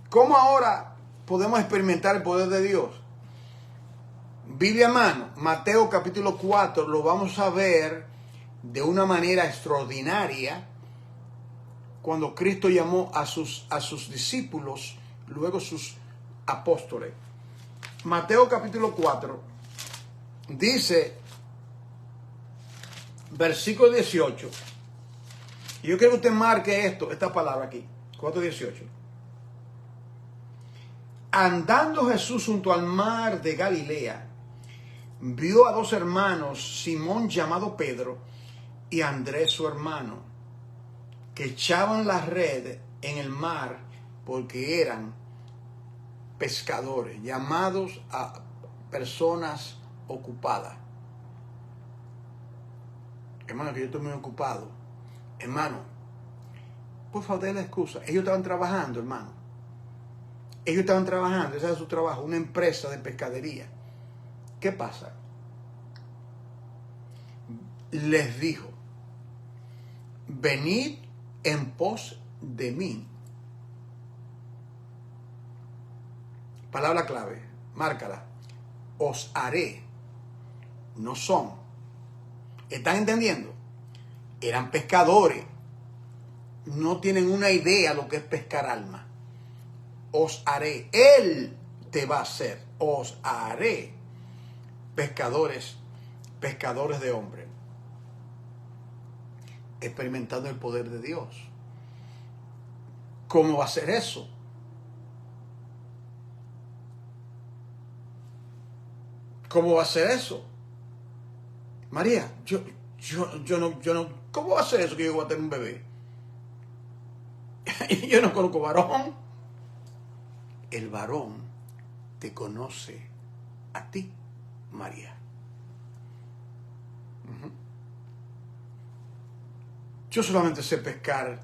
¿Cómo ahora podemos experimentar el poder de Dios? Biblia a mano, Mateo capítulo 4, lo vamos a ver de una manera extraordinaria cuando Cristo llamó a sus discípulos, luego sus apóstoles. Mateo capítulo 4 dice, versículo 18, y yo quiero que usted marque esta palabra aquí, 4:18. Andando Jesús junto al mar de Galilea, vio a dos hermanos, Simón llamado Pedro y Andrés su hermano, que echaban la red en el mar porque eran pescadores, llamados a personas ocupadas. Hermano, que yo estoy muy ocupado. Hermano, por favor, den la excusa. Ellos estaban trabajando, hermano. Ellos estaban trabajando, ese era su trabajo, una empresa de pescadería. ¿Qué pasa? Les dijo, venid en pos de mí. Palabra clave, márcala. Os haré. No son. ¿Están entendiendo? Eran pescadores. No tienen una idea lo que es pescar alma. Os haré. Él te va a hacer. Os haré pescadores de hombres. Experimentando el poder de Dios. ¿Cómo va a ser eso? ¿Cómo va a ser eso? María, yo no, ¿cómo va a ser eso que yo voy a tener un bebé? Yo no conozco varón. El varón te conoce a ti, María. Yo solamente sé pescar.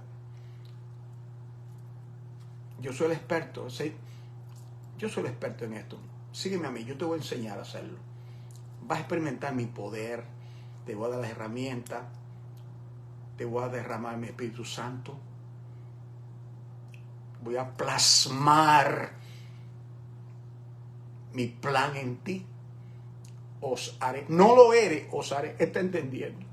Yo soy el experto. ¿Sí? Yo soy el experto en esto. Sígueme a mí, yo te voy a enseñar a hacerlo. Vas a experimentar mi poder. Te voy a dar las herramientas. Te voy a derramar mi Espíritu Santo. Voy a plasmar mi plan en ti. Os haré. No lo eres, os haré. ¿Está entendiendo?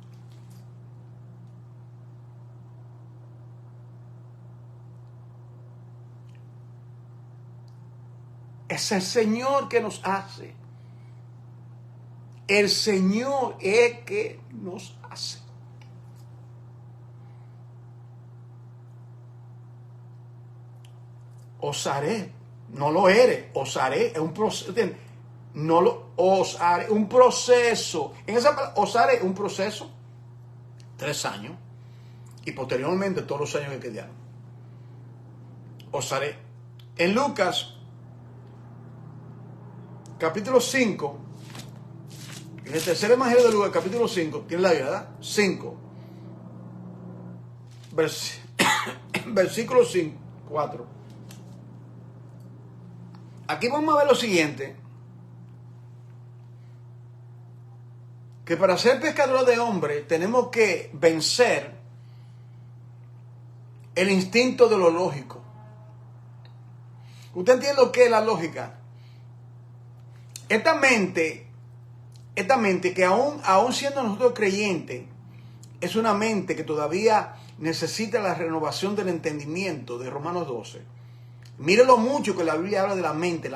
Es el Señor que nos hace. El Señor es que nos hace. Os haré. No lo eres. Os haré. Es un proceso. No lo. Os haré. Un proceso. En esa palabra, os haré un proceso. 3 años. Y posteriormente todos los años que quedaron. Os haré. En Lucas capítulo 5, en el tercer evangelio de Lucas, capítulo 5, tiene la vida, ¿verdad? 5, versículo 5, 4. Aquí vamos a ver lo siguiente, que para ser pescadores de hombres tenemos que vencer el instinto de lo lógico. ¿Usted entiende lo que es la lógica? Esta mente que aún siendo nosotros creyentes, es una mente que todavía necesita la renovación del entendimiento de Romanos 12. Mire lo mucho que la Biblia habla de la mente.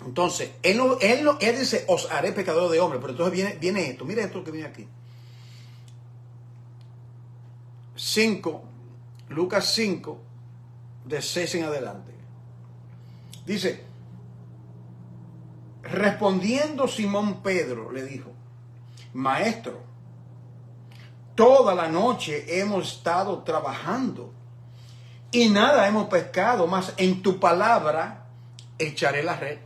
Entonces, él dice, os haré pecador de hombre, pero entonces viene esto, mire esto que viene aquí. 5, Lucas 5, de 6 en adelante. Dice, respondiendo Simón Pedro le dijo, Maestro, toda la noche hemos estado trabajando y nada hemos pescado, mas en tu palabra echaré la red.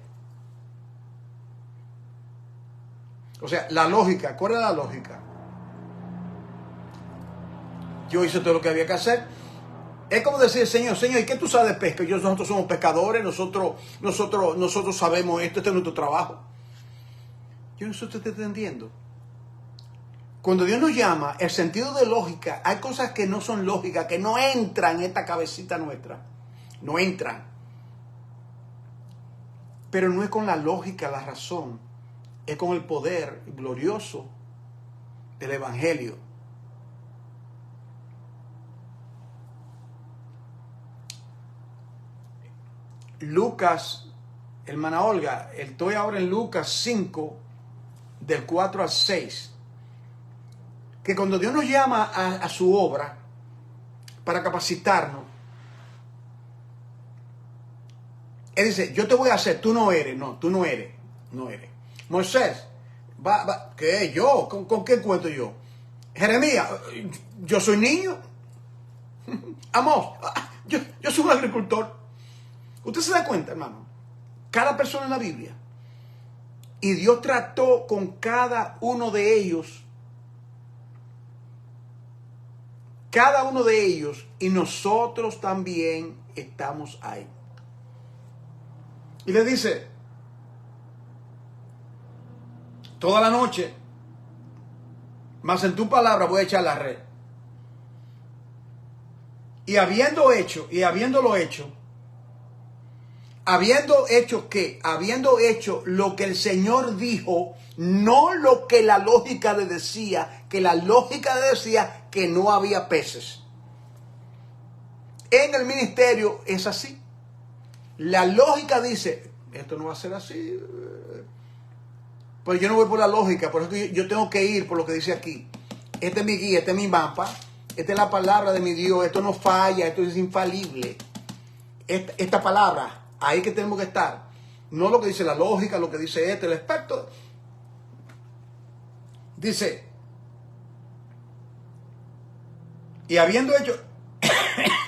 O sea, la lógica, ¿cuál es la lógica? Yo hice todo lo que había que hacer. Es como decir, Señor, ¿y qué tú sabes de pesca? Nosotros somos pescadores, nosotros sabemos esto, este es nuestro trabajo. Yo no estoy entendiendo. Cuando Dios nos llama, el sentido de lógica, hay cosas que no son lógicas, que no entran en esta cabecita nuestra. No entran. Pero no es con la lógica, la razón. Es con el poder glorioso del Evangelio. Lucas, hermana Olga, estoy ahora en Lucas 5, del 4 al 6. Que cuando Dios nos llama a su obra para capacitarnos, Él dice, yo te voy a hacer, tú no eres, no eres. Moisés, ¿qué? ¿Yo? ¿Con qué cuento yo? Jeremías, yo soy niño. Amós, yo soy un agricultor. Usted se da cuenta, hermano, cada persona en la Biblia, y Dios trató con cada uno de ellos, y nosotros también estamos ahí. Y le dice, toda la noche, mas en tu palabra voy a echar la red. Y habiendo hecho lo que el Señor dijo, no lo que la lógica le decía, que la lógica le decía que no había peces. En el ministerio es así. La lógica dice, esto no va a ser así. Pues yo no voy por la lógica, por eso yo tengo que ir por lo que dice aquí. Este es mi guía, este es mi mapa, esta es la palabra de mi Dios, esto no falla, esto es infalible. Esta palabra, ahí que tenemos que estar. No lo que dice la lógica, lo que dice el experto. Dice, y habiendo hecho,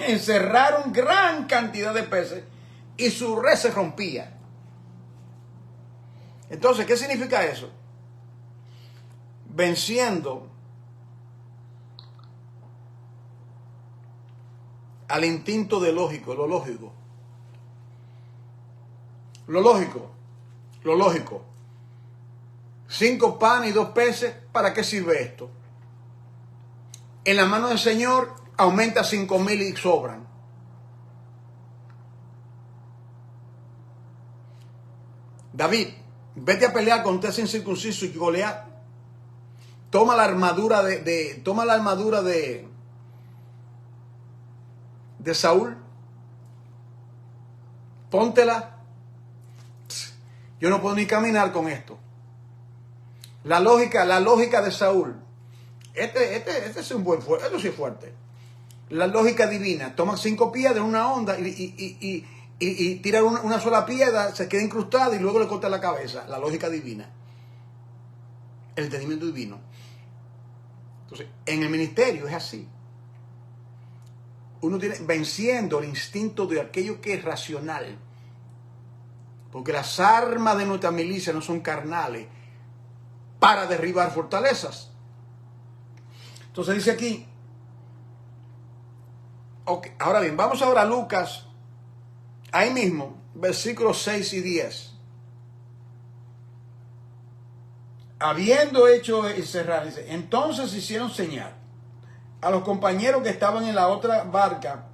encerraron gran cantidad de peces y su red se rompía. Entonces, ¿qué significa eso? Venciendo al instinto de lógico, lo lógico. Lo lógico. 5 panes y 2 peces, ¿para qué sirve esto? En la mano del Señor aumenta 5,000 y sobran. David, vete a pelear contra ese incircunciso y Goliat. Toma la armadura de Saúl. Póntela. Yo no puedo ni caminar con esto. La lógica de Saúl. Este es un buen fuerte. Esto sí es fuerte. La lógica divina. Toma 5 piedras en una onda y tira una sola piedra, se queda incrustada y luego le corta la cabeza. La lógica divina. El entendimiento divino. Entonces, en el ministerio es así. Uno tiene venciendo el instinto de aquello que es racional. Porque las armas de nuestra milicia no son carnales para derribar fortalezas. Entonces dice aquí, okay, ahora bien, vamos ahora a Lucas, ahí mismo, versículos 6 y 10. Habiendo hecho cerrar, dice, entonces hicieron señal a los compañeros que estaban en la otra barca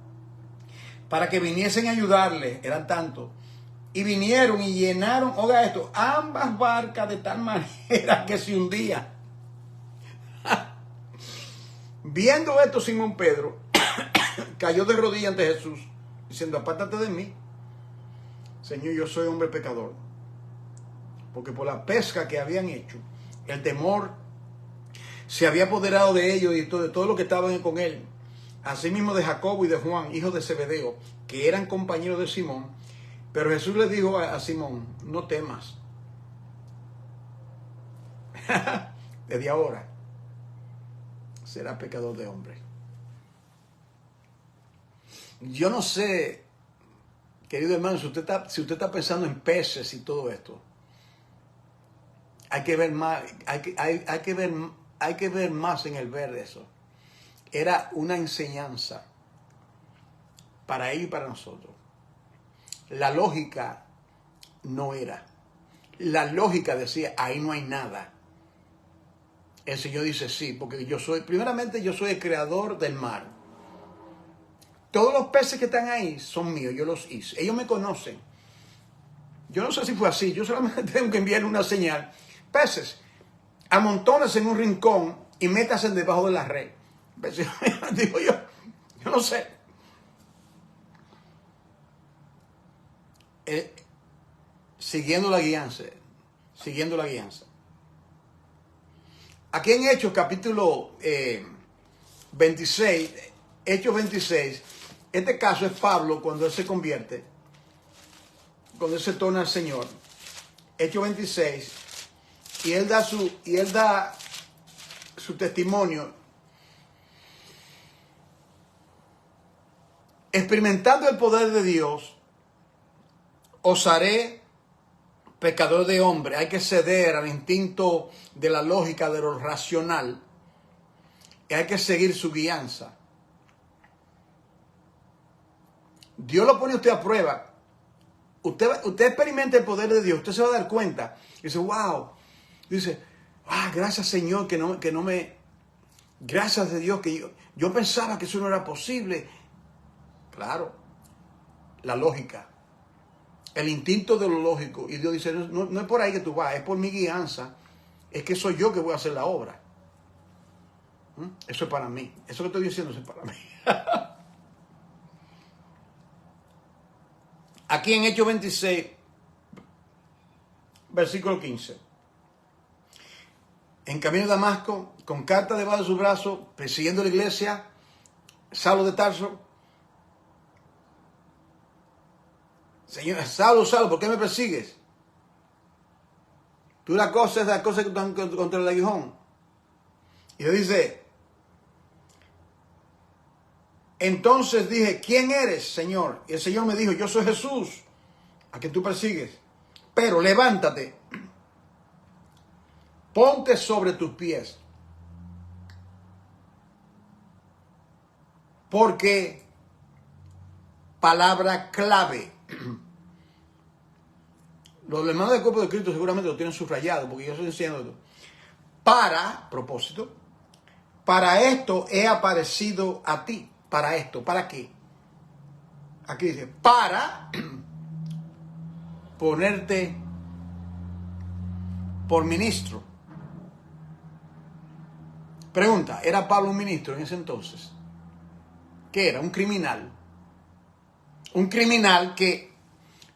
para que viniesen a ayudarles, eran tantos. Y vinieron y llenaron, oiga esto, ambas barcas de tal manera que se hundían. Viendo esto, Simón Pedro cayó de rodillas ante Jesús, diciendo, apártate de mí, Señor, yo soy hombre pecador. Porque por la pesca que habían hecho, el temor se había apoderado de ellos y de todo lo que estaban con él. asimismo de Jacobo y de Juan, hijos de Zebedeo, que eran compañeros de Simón. Pero Jesús le dijo a Simón, no temas. Desde ahora será pecador de hombres. Yo no sé, querido hermano, si usted está pensando en peces y todo esto, hay que ver más, hay que ver más en el ver eso. Era una enseñanza para él y para nosotros. La lógica no era. La lógica decía, ahí no hay nada. El Señor dice, sí, porque primeramente yo soy el creador del mar. Todos los peces que están ahí son míos, yo los hice. Ellos me conocen. Yo no sé si fue así, yo solamente tengo que enviarle una señal. Peces, amontónense en un rincón y métanse debajo de la red. Digo yo no sé. Siguiendo la guianza. Aquí en Hechos capítulo 26, Hechos 26, este caso es Pablo cuando él se convierte, cuando él se torna al Señor. Hechos 26, y él da su testimonio, experimentando el poder de Dios. Os haré pecador de hombre. Hay que ceder al instinto de la lógica, de lo racional. Y hay que seguir su guianza. Dios lo pone a usted a prueba. Usted experimenta el poder de Dios. Usted se va a dar cuenta. Dice, wow. Dice, gracias Señor que no me... Gracias de Dios que yo pensaba que eso no era posible. Claro. La lógica. El instinto de lo lógico. Y Dios dice, no es por ahí que tú vas, es por mi guianza. Es que soy yo que voy a hacer la obra. Eso es para mí. Eso que estoy diciendo es para mí. Aquí en Hechos 26, versículo 15. En camino a Damasco, con carta debajo de su brazo, persiguiendo la iglesia, Saulo de Tarso. Señor, Saulo, ¿por qué me persigues? Tú la cosa es la cosa que están contra el aguijón. Y le dice, entonces dije, ¿quién eres, Señor? Y el Señor me dijo, yo soy Jesús, a quien tú persigues. Pero levántate, ponte sobre tus pies. Porque, palabra clave, los hermanos del cuerpo de Cristo seguramente lo tienen subrayado, porque yo estoy diciendo esto. Propósito, para esto he aparecido a ti. Para esto, ¿para qué? Aquí dice, para ponerte por ministro. Pregunta, ¿era Pablo un ministro en ese entonces? ¿Qué era? Un criminal. Un criminal que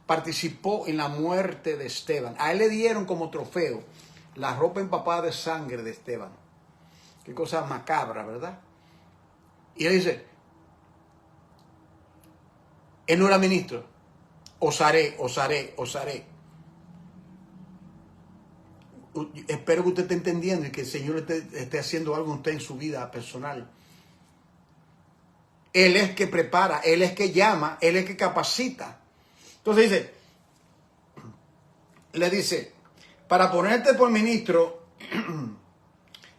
participó en la muerte de Esteban. A él le dieron como trofeo la ropa empapada de sangre de Esteban. Qué cosa macabra, ¿verdad? Y él dice, él no era ministro. Os haré. Espero que usted esté entendiendo y que el Señor esté haciendo algo usted en su vida personal. Él es que prepara, Él es que llama, Él es que capacita. Entonces le dice, para ponerte por ministro,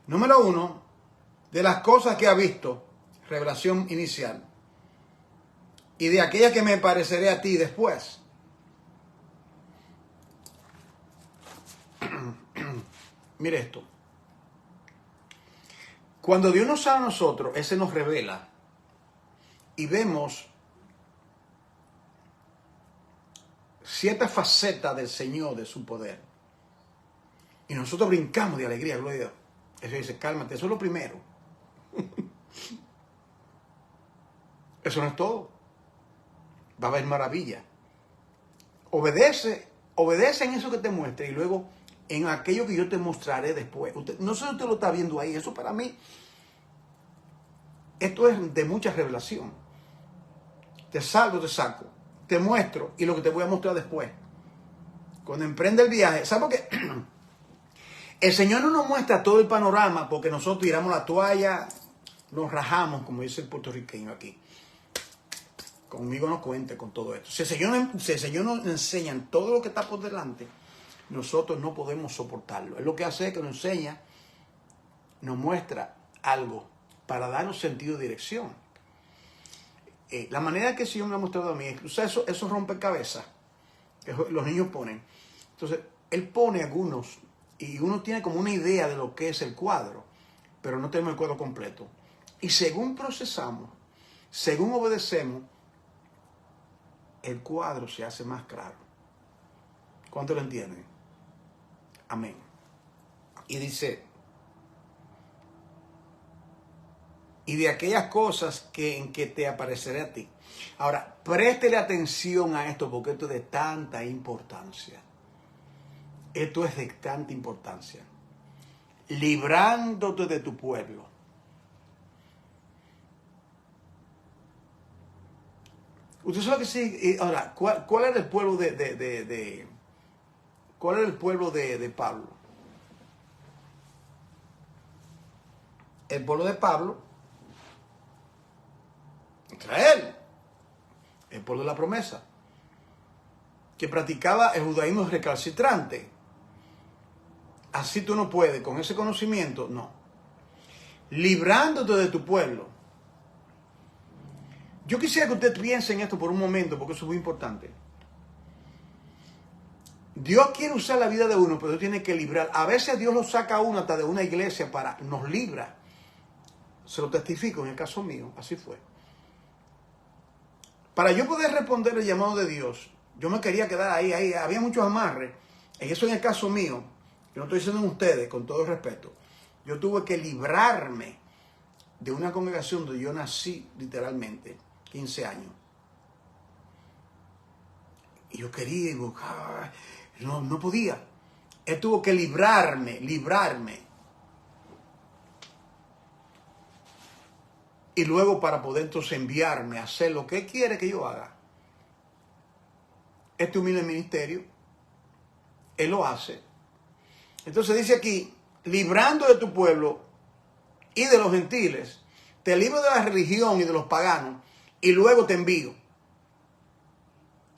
número 1, de las cosas que ha visto, revelación inicial, y de aquella que me pareceré a ti después. Mire esto. Cuando Dios nos habla a nosotros, Él se nos revela y vemos cierta faceta del Señor, de su poder. Y nosotros brincamos de alegría, gloria a Dios. Eso dice, cálmate, eso es lo primero. Eso no es todo. Va a haber maravilla. Obedece en eso que te muestre y luego en aquello que yo te mostraré después. No sé si usted lo está viendo ahí. Eso para mí Esto es de mucha revelación. Te salvo, te saco, te muestro y lo que te voy a mostrar después. Cuando emprende el viaje, ¿sabes por qué? El Señor no nos muestra todo el panorama porque nosotros tiramos la toalla, nos rajamos, como dice el puertorriqueño aquí. Conmigo no cuente con todo esto. Si el Señor nos enseña todo lo que está por delante, nosotros no podemos soportarlo. Él lo que hace es que nos enseña, nos muestra algo para darnos sentido de dirección. La manera que el Señor me ha mostrado a mí es que esos rompecabezas que los niños ponen. Entonces, Él pone algunos y uno tiene como una idea de lo que es el cuadro, pero no tenemos el cuadro completo. Y según procesamos, según obedecemos, el cuadro se hace más claro. ¿Cuánto lo entienden? Amén. Y dice, y de aquellas cosas en que te apareceré a ti. Ahora, préstele atención a esto porque esto es de tanta importancia. Esto es de tanta importancia. Librándote de tu pueblo. Usted sabe que sí. Ahora, ¿cuál era el pueblo ¿cuál era el pueblo de Pablo? El pueblo de Pablo, Israel, el pueblo de la promesa, que practicaba el judaísmo recalcitrante. Así tú no puedes, con ese conocimiento, no. Librándote de tu pueblo. Yo quisiera que usted piense en esto por un momento, porque eso es muy importante. Dios quiere usar la vida de uno, pero Dios tiene que librar. A veces Dios lo saca a uno hasta de una iglesia para nos libra. Se lo testifico en el caso mío, así fue. Para yo poder responder el llamado de Dios, yo me quería quedar ahí. Había muchos amarres. En eso en el caso mío, yo no estoy diciendo en ustedes, con todo respeto. Yo tuve que librarme de una congregación donde yo nací literalmente, 15 años. Y yo quería, y no podía. Él tuvo que librarme. Y luego para poder entonces enviarme a hacer lo que Él quiere que yo haga. Este humilde ministerio, Él lo hace. Entonces dice aquí, librando de tu pueblo y de los gentiles, te libro de la religión y de los paganos, y luego te envío.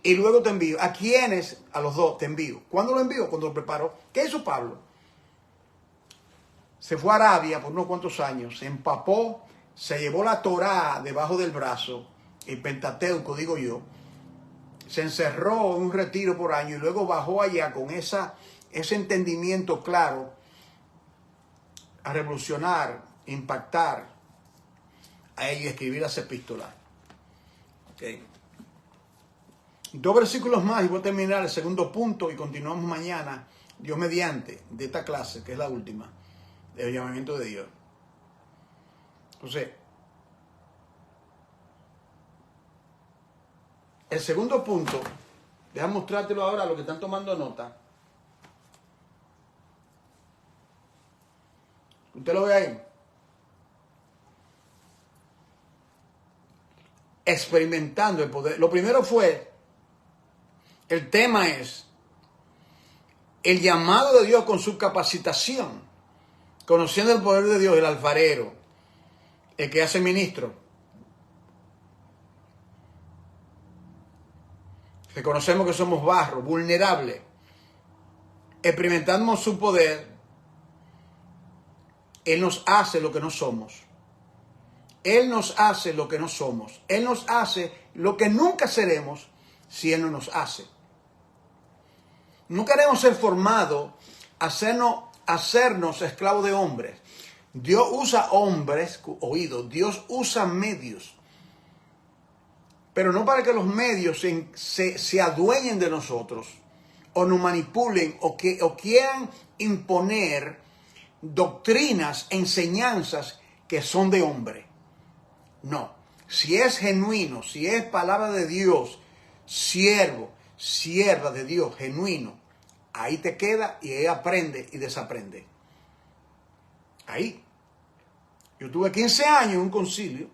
Y luego te envío. ¿A quiénes? A los dos te envío. ¿Cuándo lo envío? Cuando lo preparo. ¿Qué hizo Pablo? Se fue a Arabia por unos cuantos años, se empapó, se llevó la Torá debajo del brazo, el Pentateuco, digo yo, se encerró en un retiro por año y luego bajó allá con ese entendimiento claro a revolucionar, impactar a ellos y escribir las epístolas. Okay. 2 versículos más y voy a terminar el segundo punto y continuamos mañana, Dios mediante, de esta clase, que es la última, del llamamiento de Dios. Entonces, el segundo punto, déjame mostrártelo ahora a los que están tomando nota. ¿Usted lo ve ahí? Experimentando el poder. Lo primero fue, el tema es el llamado de Dios con su capacitación, conociendo el poder de Dios, el alfarero, el que hace ministro. Reconocemos que somos barro, vulnerable. Experimentamos su poder. Él nos hace lo que no somos. Él nos hace lo que no somos. Él nos hace lo que nunca seremos si Él no nos hace. No queremos ser formados, hacernos esclavos de hombres. Dios usa hombres, oídos, Dios usa medios. Pero no para que los medios se adueñen de nosotros, o nos manipulen, o quieran imponer doctrinas, enseñanzas que son de hombre. No. Si es genuino, si es palabra de Dios, siervo, sierva de Dios, genuino, ahí te queda y ahí aprende y desaprende. Ahí. Yo tuve 15 años en un concilio.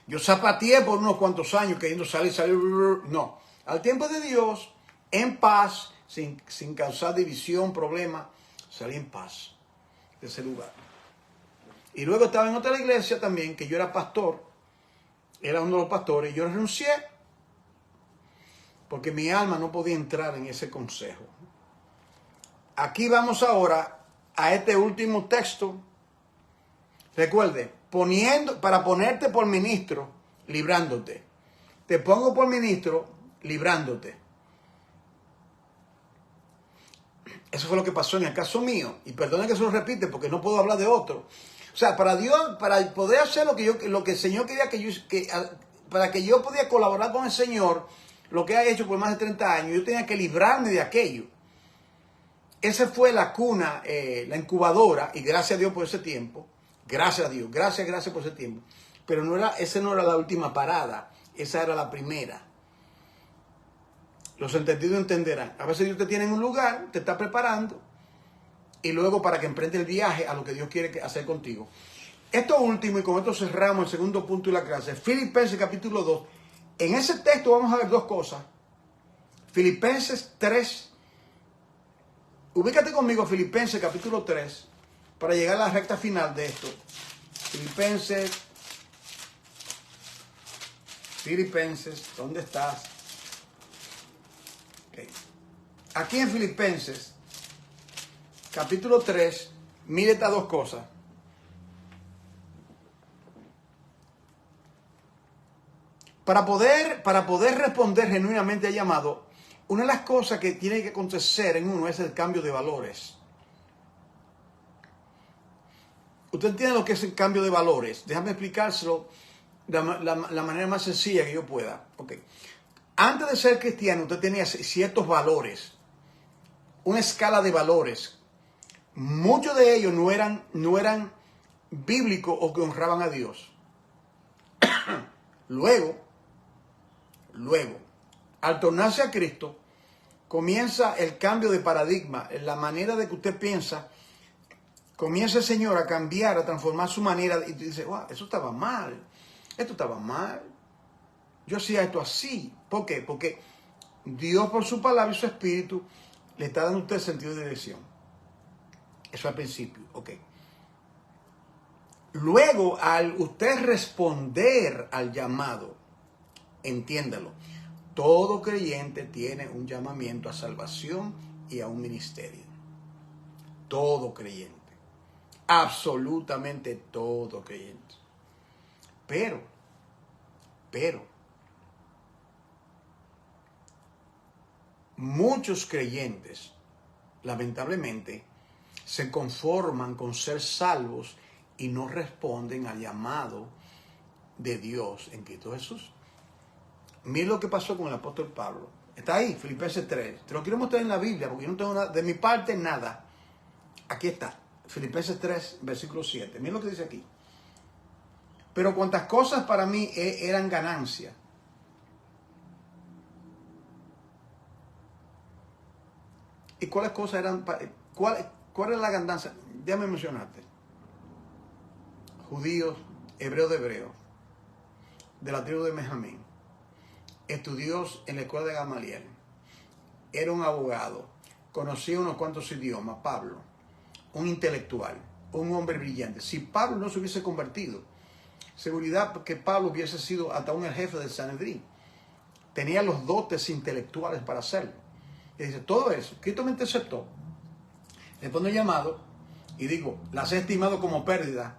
Yo zapateé por unos cuantos años queriendo salir. No. Al tiempo de Dios, en paz, sin causar división, problema, salí en paz de ese lugar. Y luego estaba en otra iglesia también, que yo era pastor. Era uno de los pastores. Y yo renuncié porque mi alma no podía entrar en ese consejo. Aquí vamos ahora a este último texto. Recuerde, para ponerte por ministro, librándote. Te pongo por ministro, librándote. Eso fue lo que pasó en el caso mío. Y perdona que se lo repite porque no puedo hablar de otro. O sea, para Dios, para poder hacer lo que el Señor quería para que yo podía colaborar con el Señor, lo que ha hecho por más de 30 años, yo tenía que librarme de aquello. Esa fue la cuna, la incubadora, y gracias a Dios por ese tiempo. Gracias a Dios, gracias por ese tiempo. Pero esa no era la última parada, esa era la primera. Los entendidos entenderán. A veces Dios te tiene en un lugar, te está preparando, y luego para que emprenda el viaje a lo que Dios quiere hacer contigo. Esto último, y con esto cerramos el segundo punto de la clase, Filipenses capítulo 2. En ese texto vamos a ver dos cosas. Filipenses 3. Ubícate conmigo, Filipenses capítulo 3, para llegar a la recta final de esto. Filipenses, ¿dónde estás? Okay. Aquí en Filipenses, capítulo 3, mire estas dos cosas. Para poder responder genuinamente al llamado, una de las cosas que tiene que acontecer en uno es el cambio de valores. ¿Usted entiende lo que es el cambio de valores? Déjame explicárselo de la manera más sencilla que yo pueda. Okay. Antes de ser cristiano, usted tenía ciertos valores, una escala de valores. Muchos de ellos no eran bíblicos o que honraban a Dios. Luego, al tornarse a Cristo, comienza el cambio de paradigma, en la manera de que usted piensa. Comienza el Señor a cambiar, a transformar su manera, y dice, wow, eso estaba mal, esto estaba mal, yo hacía esto así. ¿Por qué? Porque Dios por su palabra y su espíritu le está dando a usted sentido de dirección. Eso al principio, ok. Luego, al usted responder al llamado, entiéndalo, todo creyente tiene un llamamiento a salvación y a un ministerio. Todo creyente. Absolutamente todo creyente. Pero, muchos creyentes, lamentablemente, se conforman con ser salvos y no responden al llamado de Dios en Cristo Jesús. Mira lo que pasó con el apóstol Pablo. Está ahí, Filipenses 3. Te lo quiero mostrar en la Biblia porque yo no tengo nada, de mi parte nada. Aquí está. Filipenses 3, versículo 7. Mira lo que dice aquí. Pero cuantas cosas para mí eran ganancia. ¿Y cuáles cosas eran? ¿Cuál era la ganancia? Déjame mencionarte. Judíos, hebreos de hebreos, de la tribu de Benjamín. Estudió en la escuela de Gamaliel. Era un abogado. Conocía unos cuantos idiomas, Pablo. Un intelectual, un hombre brillante. Si Pablo no se hubiese convertido, seguridad que Pablo hubiese sido hasta un jefe del Sanedrín. Tenía los dotes intelectuales para hacerlo. Y dice, todo eso, Cristo me interceptó. Le pone el llamado y digo, las he estimado como pérdida.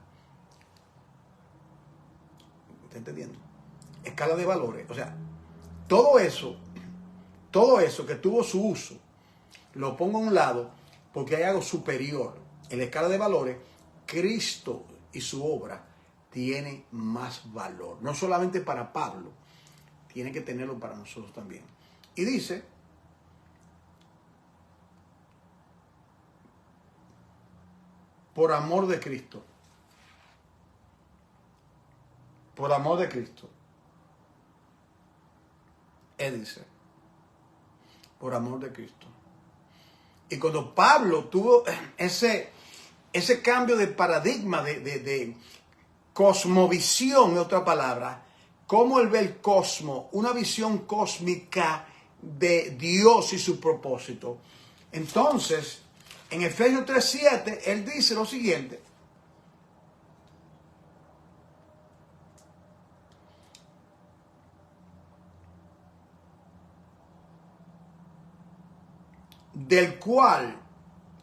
¿Está entendiendo? Escala de valores. O sea, todo eso que tuvo su uso, lo pongo a un lado porque hay algo superior. En la escala de valores, Cristo y su obra tiene más valor. No solamente para Pablo, tiene que tenerlo para nosotros también. Y dice, por amor de Cristo. Por amor de Cristo. Él dice, por amor de Cristo. Y cuando Pablo tuvo ese ese cambio de paradigma, de cosmovisión, en otra palabra, cómo él ve el cosmos, una visión cósmica de Dios y su propósito. Entonces, en Efesios 3:7, él dice lo siguiente: del cual,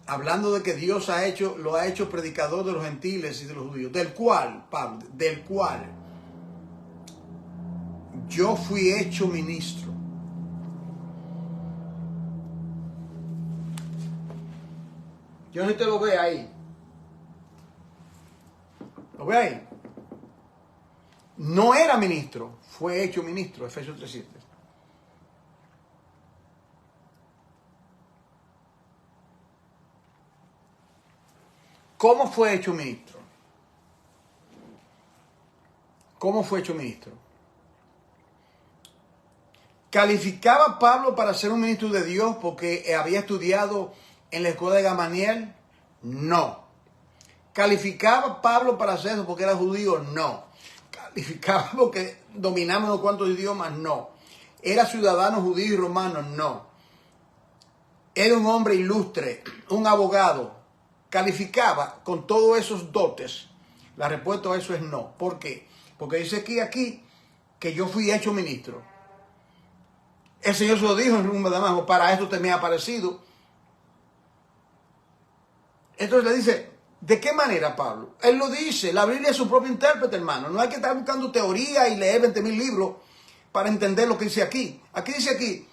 hablando de que Dios lo ha hecho predicador de los gentiles y de los judíos, del cual, Pablo, del cual yo fui hecho ministro. Yo no te lo veo ahí. ¿Lo ve ahí? No era ministro, fue hecho ministro, Efesios 3:7. ¿Cómo fue hecho ministro? ¿Cómo fue hecho ministro? ¿Calificaba Pablo para ser un ministro de Dios porque había estudiado en la escuela de Gamaliel? No. ¿Calificaba Pablo para hacer eso porque era judío? No. ¿Calificaba porque dominaba unos cuantos idiomas? No. ¿Era ciudadano judío y romano? No. ¿Era un hombre ilustre, un abogado? ¿Calificaba con todos esos dotes? La respuesta a eso es no. ¿Por qué? Porque dice aquí que yo fui hecho ministro. El Señor se lo dijo en un Damasco: para esto te me ha aparecido. Entonces le dice, ¿de qué manera, Pablo? Él lo dice, la Biblia es su propio intérprete, hermano. No hay que estar buscando teoría y leer 20,000 libros para entender lo que dice aquí. Aquí dice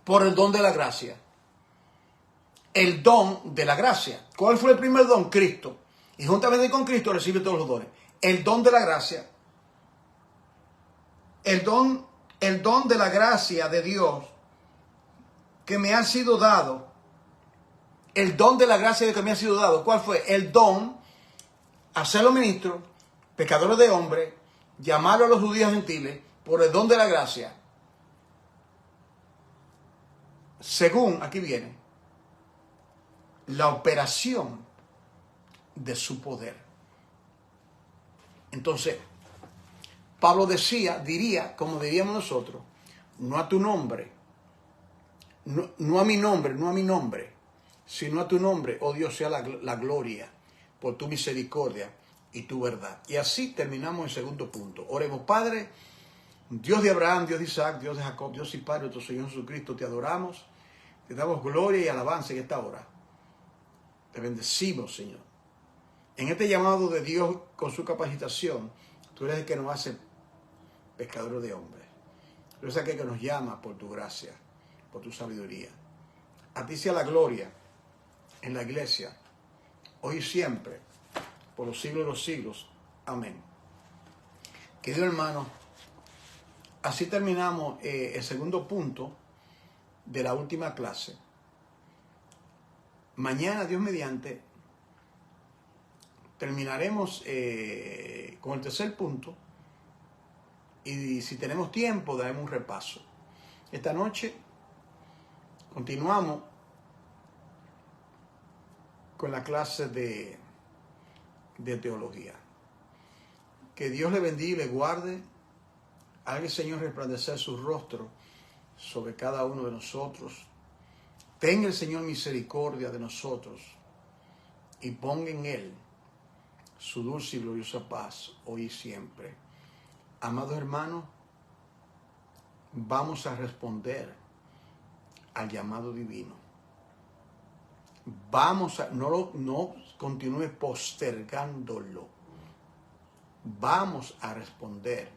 por el don de la gracia. El don de la gracia. ¿Cuál fue el primer don? Cristo. Y juntamente con Cristo recibe todos los dones. El don de la gracia. El don de la gracia de Dios que me ha sido dado. El don de la gracia que me ha sido dado. ¿Cuál fue? El don, hacerlo ministro, pecadores de hombres, llamarlo a los judíos gentiles, por el don de la gracia. Según, aquí viene, la operación de su poder. Entonces, Pablo diría, como diríamos nosotros, no a tu nombre, no a mi nombre, sino a tu nombre, oh Dios, sea la gloria por tu misericordia y tu verdad. Y así terminamos el segundo punto. Oremos. Padre, Dios de Abraham, Dios de Isaac, Dios de Jacob, Dios y Padre de tu Señor Jesucristo, te adoramos, te damos gloria y alabanza en esta hora. Te bendecimos, Señor. En este llamado de Dios con su capacitación, tú eres el que nos hace pescadores de hombres. Tú eres aquel que nos llama por tu gracia, por tu sabiduría. A ti sea la gloria en la iglesia, hoy y siempre, por los siglos de los siglos. Amén. Querido hermano, así terminamos el segundo punto de la última clase. Mañana, Dios mediante, terminaremos con el tercer punto y si tenemos tiempo daremos un repaso. Esta noche continuamos con la clase de teología. Que Dios le bendiga y le guarde. Haga el Señor resplandecer su rostro sobre cada uno de nosotros. Tenga el Señor misericordia de nosotros y ponga en Él su dulce y gloriosa paz hoy y siempre. Amados hermanos, vamos a responder al llamado divino. No continúe postergándolo. Vamos a responder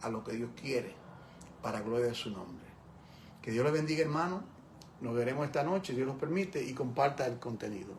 a lo que Dios quiere para gloria de su nombre. Que Dios le bendiga, hermano. Nos veremos esta noche, Dios nos permite, y comparta el contenido.